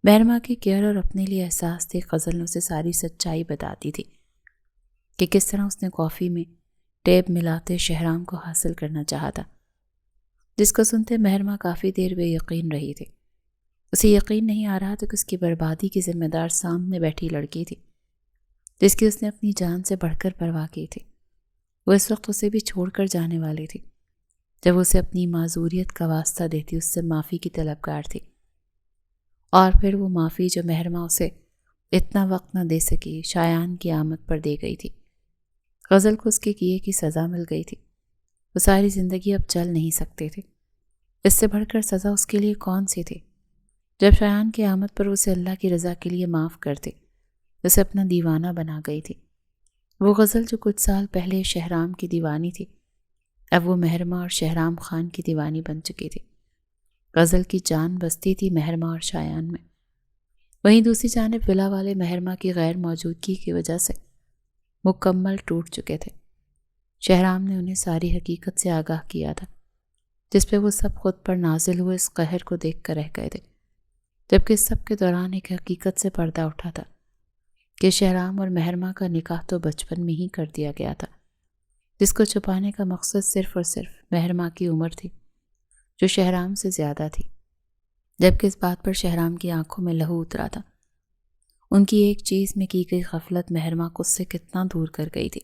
Speaker 1: مہربا کی کیئر اور اپنے لیے احساس تھی۔ غزل نے اسے ساری سچائی بتاتی تھی کہ کس طرح اس نے کافی میں ٹیب ملاتے شہرام کو حاصل کرنا چاہا تھا، جس کو سنتے مہربا کافی دیر بے یقین رہی تھی۔ اسے یقین نہیں آ رہا تھا کہ اس کی بربادی کی ذمہ دار سامنے بیٹھی لڑکی تھی، جس کی اس نے اپنی جان سے بڑھ کر پرواہ کی تھی۔ وہ اس وقت اسے بھی چھوڑ کر جانے والی تھی، جب اسے اپنی معذوریت کا واسطہ دیتی اس سے معافی کی طلبگار تھی، اور پھر وہ معافی جو مہربا اسے اتنا وقت نہ دے سکی شایان کی آمد پر دے گئی تھی۔ غزل کو اس کے کیے کی سزا مل گئی تھی۔ وہ ساری زندگی اب چل نہیں سکتے تھے۔ اس سے بڑھ کر سزا اس کے لیے کون سی تھی؟ جب شایان کی آمد پر اسے اللہ کی رضا کے لیے معاف کرتے، اسے اپنا دیوانہ بنا گئی تھی۔ وہ غزل جو کچھ سال پہلے شہرام کی دیوانی تھی، اب وہ مہربا اور شہرام خان کی دیوانی بن چکی تھی۔ غزل کی جان بستی تھی مہربا اور شایان میں، وہیں دوسری جانب ولا والے مہربا کی غیر موجودگی کی وجہ سے مکمل ٹوٹ چکے تھے۔ شہرام نے انہیں ساری حقیقت سے آگاہ کیا تھا، جس پہ وہ سب خود پر نازل ہوئے اس قہر کو دیکھ کر رہ گئے تھے، جبکہ اس سب کے دوران ایک حقیقت سے پردہ اٹھا تھا کہ شہرام اور مہربا کا نکاح تو بچپن میں ہی کر دیا گیا تھا، جس کو چھپانے کا مقصد صرف اور صرف مہربا کی عمر تھی، جو شہرام سے زیادہ تھی، جبکہ اس بات پر شہرام کی آنکھوں میں لہو اترا تھا۔ ان کی ایک چیز میں کی گئی غفلت مہربا کو اس سے کتنا دور کر گئی تھی،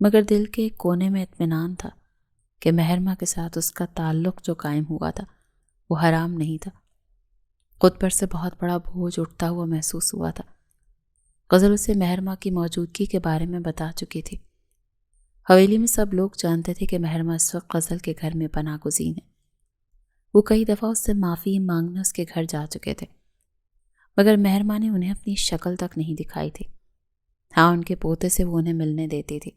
Speaker 1: مگر دل کے ایک کونے میں اطمینان تھا کہ مہربا کے ساتھ اس کا تعلق جو قائم ہوا تھا وہ حرام نہیں تھا۔ خود پر سے بہت بڑا بوجھ اٹھتا ہوا محسوس ہوا تھا۔ غزل اسے مہربا کی موجودگی کے بارے میں بتا چکی تھی۔ حویلی میں سب لوگ جانتے تھے کہ مہربا اس وقت غزل کے گھر میں پناہ گزین ہے۔ وہ کئی دفعہ اس سے معافی مانگنے اس کے گھر جا چکے تھے، مگر مہربا نے انہیں اپنی شکل تک نہیں دکھائی تھی۔ ہاں، ان کے پوتے سے وہ انہیں ملنے دیتی تھی،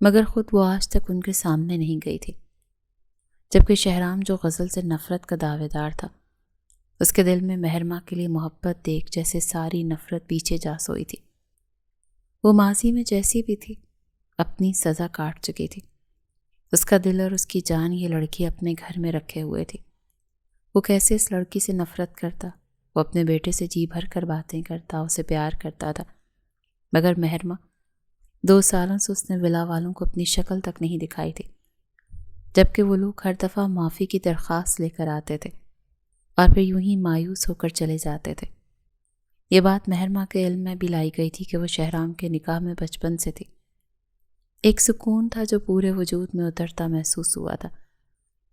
Speaker 1: مگر خود وہ آج تک ان کے سامنے نہیں گئی تھی۔ جبکہ شہرام جو غزل سے نفرت کا دعوے دار تھا، اس کے دل میں مہربا کے لیے محبت دیکھ جیسے ساری نفرت پیچھے جا سوئی تھی۔ وہ ماضی میں جیسی بھی تھی، اپنی سزا کاٹ چکی تھی۔ اس کا دل اور اس کی جان یہ لڑکی اپنے گھر میں رکھے ہوئے تھی۔ وہ کیسے اس لڑکی سے نفرت کرتا، وہ اپنے بیٹے سے جی بھر کر باتیں کرتا، اسے پیار کرتا تھا، مگر مہربا 2 سالوں سے اس نے ولا والوں کو اپنی شکل تک نہیں دکھائی تھی، جبکہ وہ لوگ ہر دفعہ معافی کی درخواست لے کر آتے تھے اور پھر یوں ہی مایوس ہو کر چلے جاتے تھے۔ یہ بات مہربا کے علم میں بھی لائی گئی تھی کہ وہ شہرام کے نکاح میں بچپن سے تھی۔ ایک سکون تھا جو پورے وجود میں اترتا محسوس ہوا تھا،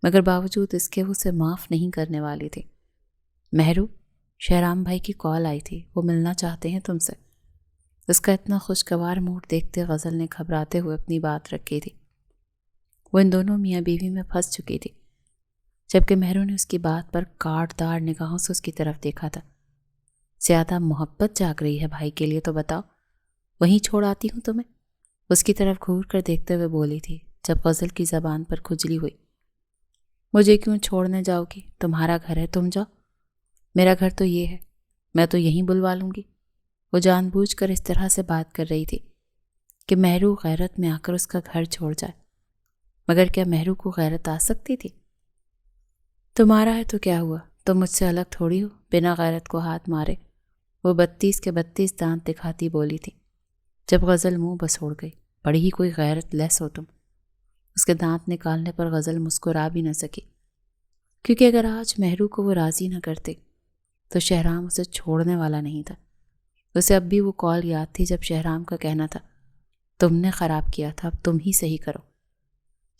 Speaker 1: مگر باوجود اس کے وہ اسے معاف نہیں کرنے والی تھی۔ مہرو، شہرام بھائی کی کال آئی تھی، وہ ملنا چاہتے ہیں تم سے۔ اس کا اتنا خوشگوار موڈ دیکھتے غزل نے گھبراتے ہوئے اپنی بات رکھی تھی۔ وہ ان دونوں میاں بیوی میں پھنس چکی تھی، جبکہ مہرو نے اس کی بات پر کاٹ دار نگاہوں سے اس کی طرف دیکھا تھا۔ زیادہ محبت جاگ رہی ہے بھائی کے لیے تو بتاؤ، وہیں چھوڑ آتی ہوں تمہیں، اس کی طرف گھور کر دیکھتے ہوئے بولی تھی، جب غزل کی زبان پر کھجلی ہوئی۔ مجھے کیوں چھوڑنے جاؤ گی؟ تمہارا گھر ہے، تم جاؤ، میرا گھر تو یہ ہے، میں تو یہیں بلوا لوں گی۔ وہ جان بوجھ کر اس طرح سے بات کر رہی تھی کہ مہرو غیرت میں آ کر اس کا گھر چھوڑ جائے، مگر کیا مہرو کو غیرت آ سکتی تھی؟ تمہارا ہے تو کیا ہوا، تم مجھ سے الگ تھوڑی ہو، بنا غیرت کو ہاتھ مارے، وہ 32 کے 32 دانت دکھاتی بولی تھی۔ جب غزل منہ بسوڑ گئی، بڑی ہی کوئی غیرت لیس ہو تم۔ اس کے دانت نکالنے پر غزل مسکرا بھی نہ سکی، کیونکہ اگر آج مہرو کو وہ راضی نہ کرتے تو شہرام اسے چھوڑنے والا نہیں تھا۔ اسے اب بھی وہ کال یاد تھی جب شہرام کا کہنا تھا، تم نے خراب کیا تھا، اب تم ہی صحیح کرو،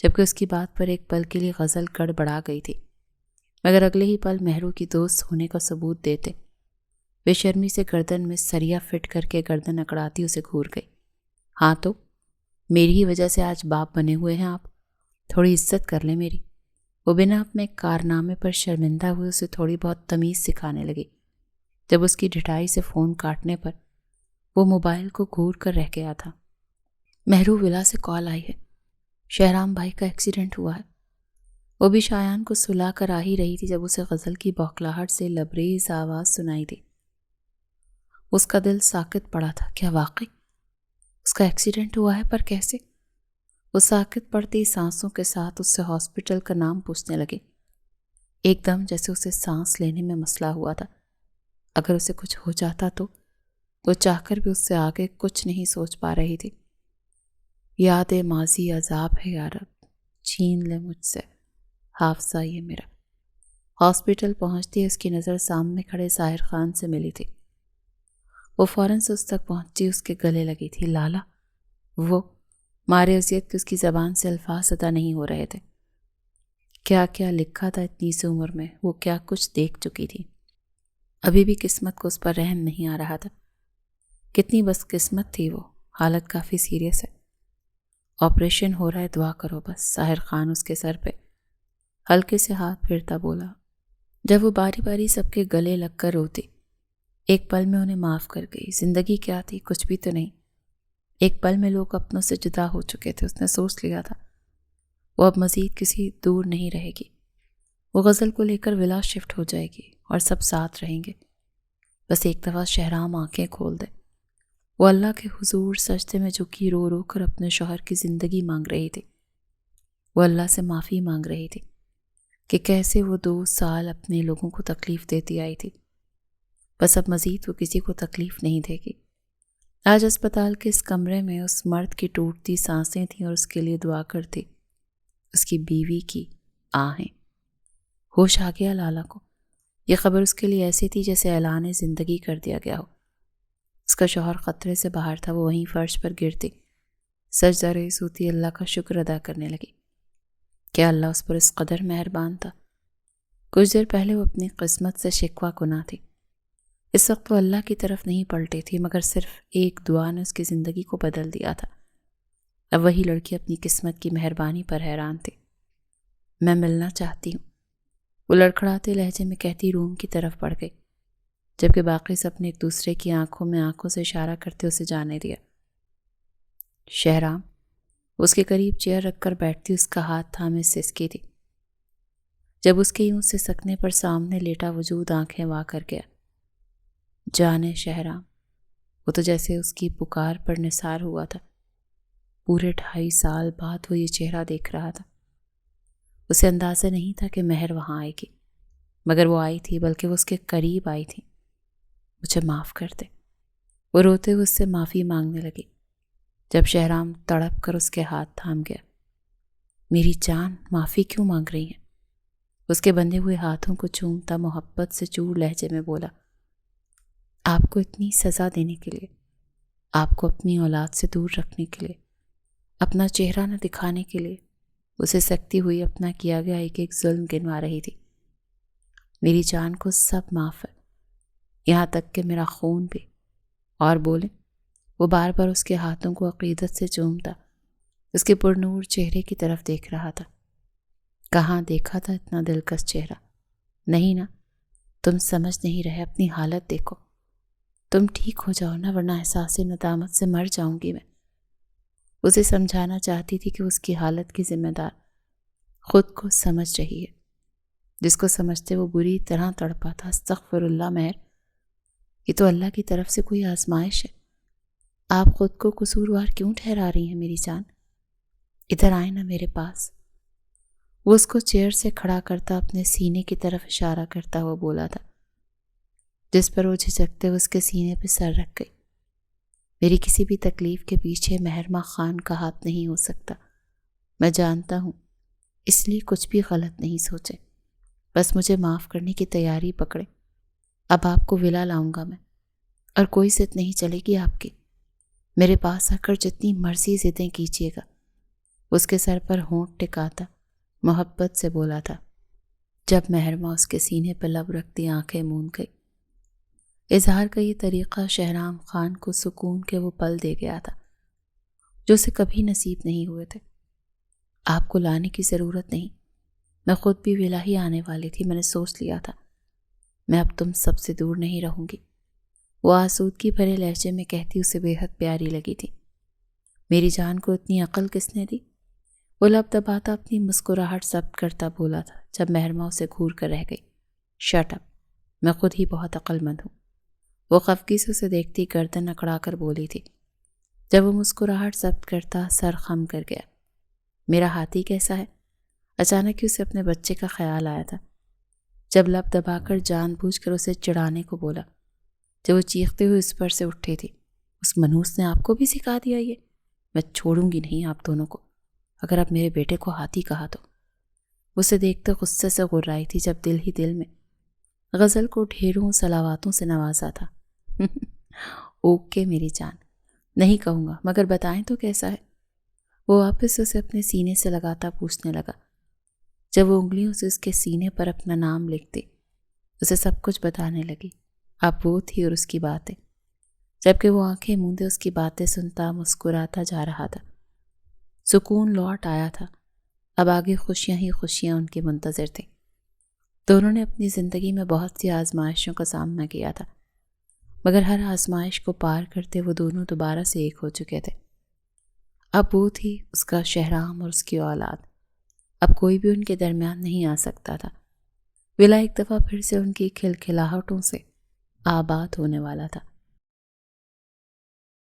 Speaker 1: جبکہ اس کی بات پر ایک پل کے لیے غزل گڑبڑا گئی تھی، مگر اگلے ہی پل مہرو کی دوست ہونے کا ثبوت دیتے بے شرمی سے گردن میں سریا فٹ کر کے گردن اکڑاتی اسے گھور گئی۔ ہاں تو میری ہی وجہ سے آج باپ بنے ہوئے ہیں آپ، تھوڑی عزت کر لیں میری۔ وہ بنا اپنے کارنامے پر شرمندہ ہوئے اسے تھوڑی بہت تمیز سکھانے لگی، جب اس کی ڈھٹائی سے فون کاٹنے پر وہ موبائل کو گھور کر رہ گیا تھا۔ مہرو ولا سے کال آئی ہے، شہرام بھائی کا ایکسیڈنٹ ہوا ہے۔ وہ بھی شایان کو سلا کر آ ہی رہی تھی جب اسے غزل کی بوکھلاہٹ سے لبریز آواز سنائی دی۔ اس کا دل ساکت پڑا تھا۔ کیا واقعی اس کا ایکسیڈنٹ ہوا ہے؟ پر کیسے؟ وہ ساکت پڑتی سانسوں کے ساتھ اس سے ہاسپٹل کا نام پوچھنے لگے، ایک دم جیسے اسے سانس لینے میں مسئلہ ہوا تھا۔ اگر اسے کچھ ہو جاتا تو وہ چاہ کر بھی اس سے آگے کچھ نہیں سوچ پا رہی تھی۔ یاد ماضی عذاب ہے یا رب، چھین لے مجھ سے حافظہ یہ میرا۔ ہاسپٹل پہنچتی اس کی نظر سامنے کھڑے ساحر خان سے ملی تھی۔ وہ فوراً سے اس تک پہنچی، اس کے گلے لگی تھی۔ لالا، وہ مارے اذیت کی اس کی زبان سے الفاظ ادا نہیں ہو رہے تھے۔ کیا کیا لکھا تھا اتنی سی عمر میں، وہ کیا کچھ دیکھ چکی تھی۔ ابھی بھی قسمت کو اس پر رحم نہیں آ رہا تھا۔ کتنی بس قسمت تھی وہ۔ حالت کافی سیریس ہے، آپریشن ہو رہا ہے، دعا کرو بس۔ ساحر خان اس کے سر پہ ہلکے سے ہاتھ پھیرتا بولا۔ جب وہ باری باری سب کے گلے لگ کر روتی، ایک پل میں انہیں معاف کر گئی۔ زندگی کیا تھی؟ کچھ بھی تو نہیں۔ ایک پل میں لوگ اپنوں سے جدا ہو چکے تھے۔ اس نے سوچ لیا تھا وہ اب مزید کسی دور نہیں رہے گی۔ وہ غزل کو لے کر ولا شفٹ ہو جائے گی اور سب ساتھ رہیں گے۔ بس ایک دفعہ شہرام آنکھیں کھول دے۔ وہ اللہ کے حضور سجدے میں جھکی رو رو کر اپنے شوہر کی زندگی مانگ رہی تھی۔ وہ اللہ سے معافی مانگ رہی تھی کہ کیسے وہ 2 سال اپنے لوگوں کو تکلیف دیتی آئی تھی۔ بس اب مزید وہ کسی کو تکلیف نہیں دے گی۔ آج اسپتال کے اس کمرے میں اس مرد کی ٹوٹتی سانسیں تھیں اور اس کے لیے دعا کرتی اس کی بیوی کی آہیں۔ ہوش آ گیا لالا کو۔ یہ خبر اس کے لیے ایسی تھی جیسے اعلان زندگی کر دیا گیا ہو۔ اس کا شوہر خطرے سے باہر تھا۔ وہ وہیں فرش پر گرتی سجدہ ریز ہوتی اللہ کا شکر ادا کرنے لگی۔ کیا اللہ اس پر اس قدر مہربان تھا۔ کچھ دیر پہلے وہ اپنی قسمت سے شکوہ کنا تھی۔ اس وقت وہ اللہ کی طرف نہیں پلٹی تھی، مگر صرف ایک دعا نے اس کی زندگی کو بدل دیا تھا۔ اب وہی لڑکی اپنی قسمت کی مہربانی پر حیران تھی۔ میں ملنا چاہتی ہوں، وہ لڑکھڑاتے لہجے میں کہتی روم کی طرف بڑھ گئی، جبکہ باقی سب نے ایک دوسرے کی آنکھوں میں آنکھوں سے اشارہ کرتے اسے جانے دیا۔ شہرام اس کے قریب چیئر رکھ کر بیٹھتی، اس کا ہاتھ تھامے سسکی تھی۔ جب اس کے یوں سے سکنے پر سامنے لیٹا وجود آنکھیں وا کر گیا۔ جانے شہرام، وہ تو جیسے اس کی پکار پر نثار ہوا تھا۔ پورے 2.5 سال بعد وہ یہ چہرہ دیکھ رہا تھا۔ اسے اندازہ نہیں تھا کہ مہر وہاں آئے گی، مگر وہ آئی تھی، بلکہ وہ اس کے قریب آئی تھی۔ مجھے معاف کر دے، وہ روتے ہوئے اس سے معافی مانگنے لگی، جب شہرام تڑپ کر اس کے ہاتھ تھام گیا۔ میری جان، معافی کیوں مانگ رہی ہیں؟ اس کے بندھے ہوئے ہاتھوں کو چومتا محبت سے چور لہجے میں بولا۔ آپ کو اتنی سزا دینے کے لیے، آپ کو اپنی اولاد سے دور رکھنے کے لیے، اپنا چہرہ نہ دکھانے کے لیے، اسے سکتی ہوئی اپنا کیا گیا ایک ایک ظلم گنوا رہی تھی۔ میری جان کو سب معاف ہے، یہاں تک کہ میرا خون بھی۔ اور بولے، وہ بار بار اس کے ہاتھوں کو عقیدت سے چومتا اس کے پرنور چہرے کی طرف دیکھ رہا تھا۔ کہاں دیکھا تھا اتنا دلکش چہرہ؟ نہیں نا، تم سمجھ نہیں رہے، اپنی حالت دیکھو۔ تم ٹھیک ہو جاؤ نا، ورنہ احساس ندامت سے مر جاؤں گی میں۔ اسے سمجھانا چاہتی تھی کہ اس کی حالت کی ذمہ دار خود کو سمجھ رہی ہے۔ جس کو سمجھتے وہ بری طرح تڑپا تھا۔ استغفر اللہ مہر، یہ تو اللہ کی طرف سے کوئی آزمائش ہے۔ آپ خود کو قصوروار کیوں ٹھہرا رہی ہیں میری جان؟ ادھر آئیں نا میرے پاس۔ وہ اس کو چیئر سے کھڑا کرتا اپنے سینے کی طرف اشارہ کرتا ہوا بولا تھا، جس پر وہ جھجکتے ہوئے اس کے سینے پہ سر رکھ گئی۔ میری کسی بھی تکلیف کے پیچھے مہرمہ خان کا ہاتھ نہیں ہو سکتا۔ میں جانتا ہوں، اس لیے کچھ بھی غلط نہیں سوچے، بس مجھے معاف کرنے کی تیاری پکڑے۔ اب آپ کو ولا لاؤں گا میں، اور کوئی ضد نہیں چلے گی آپ کی۔ میرے پاس آ کر جتنی مرضی ضدیں کیجیے گا۔ اس کے سر پر ہونٹ ٹکاتا محبت سے بولا تھا، جب مہرمہ اس کے سینے پر لب رکھتی آنکھیں موند گئی۔ اظہار کا یہ طریقہ شہرام خان کو سکون کے وہ پل دے گیا تھا جو اسے کبھی نصیب نہیں ہوئے تھے۔ آپ کو لانے کی ضرورت نہیں، میں خود بھی ولا ہی آنے والی تھی۔ میں نے سوچ لیا تھا میں اب تم سب سے دور نہیں رہوں گی۔ وہ آسودگی بھرے لہجے میں کہتی اسے بے حد پیاری لگی تھی۔ میری جان کو اتنی عقل کس نے دی؟ وہ لب دباتا اپنی مسکراہٹ ضبط کرتا بولا تھا جب محرمہ اسے گھور کر رہ گئی۔ شٹ اپ، میں خود ہی بہت عقل مند ہوں۔ وہ خفگی سے اسے دیکھتی گردن اکڑا کر بولی تھی۔ جب وہ مسکراہٹ ضبط کرتا سر خم کر گیا۔ میرا ہاتھی کیسا ہے؟ اچانک ہی اسے اپنے بچے کا خیال آیا تھا جب لب دبا کر جان بوجھ کر اسے چڑھانے کو بولا۔ جب وہ چیختے ہوئے اس پر سے اٹھے تھی۔ اس منحوس نے آپ کو بھی سکھا دیا یہ؟ میں چھوڑوں گی نہیں آپ دونوں کو، اگر آپ میرے بیٹے کو ہاتھی کہا تو۔ اسے دیکھتے غصے سے غرائی تھی جب دل ہی دل میں غزل کو ڈھیروں صلواتوں سے نوازا تھا۔ اوکے میری جان، نہیں کہوں گا، مگر بتائیں تو کیسا ہے؟ وہ واپس اسے اپنے سینے سے لگاتا پوچھنے لگا۔ جب وہ انگلیوں سے اس کے سینے پر اپنا نام لکھتی، اسے سب کچھ بتانے لگی۔ اب وہ تھی اور اس کی باتیں، جبکہ وہ آنکھیں موندے اس کی باتیں سنتا مسکراتا جا رہا تھا۔ سکون لوٹ آیا تھا، اب آگے خوشیاں ہی خوشیاں ان کے منتظر تھیں۔ دونوں نے اپنی زندگی میں بہت سی آزمائشوں کا سامنا کیا تھا، مگر ہر آزمائش کو پار کرتے وہ دونوں دوبارہ سے ایک ہو چکے تھے۔ اب وہ تھی اس کا شہرام اور اس کی اولاد، اب کوئی بھی ان کے درمیان نہیں آ سکتا تھا۔ ولا ایک دفعہ پھر سے ان کی کھلکھلاہٹوں سے آباد ہونے والا تھا۔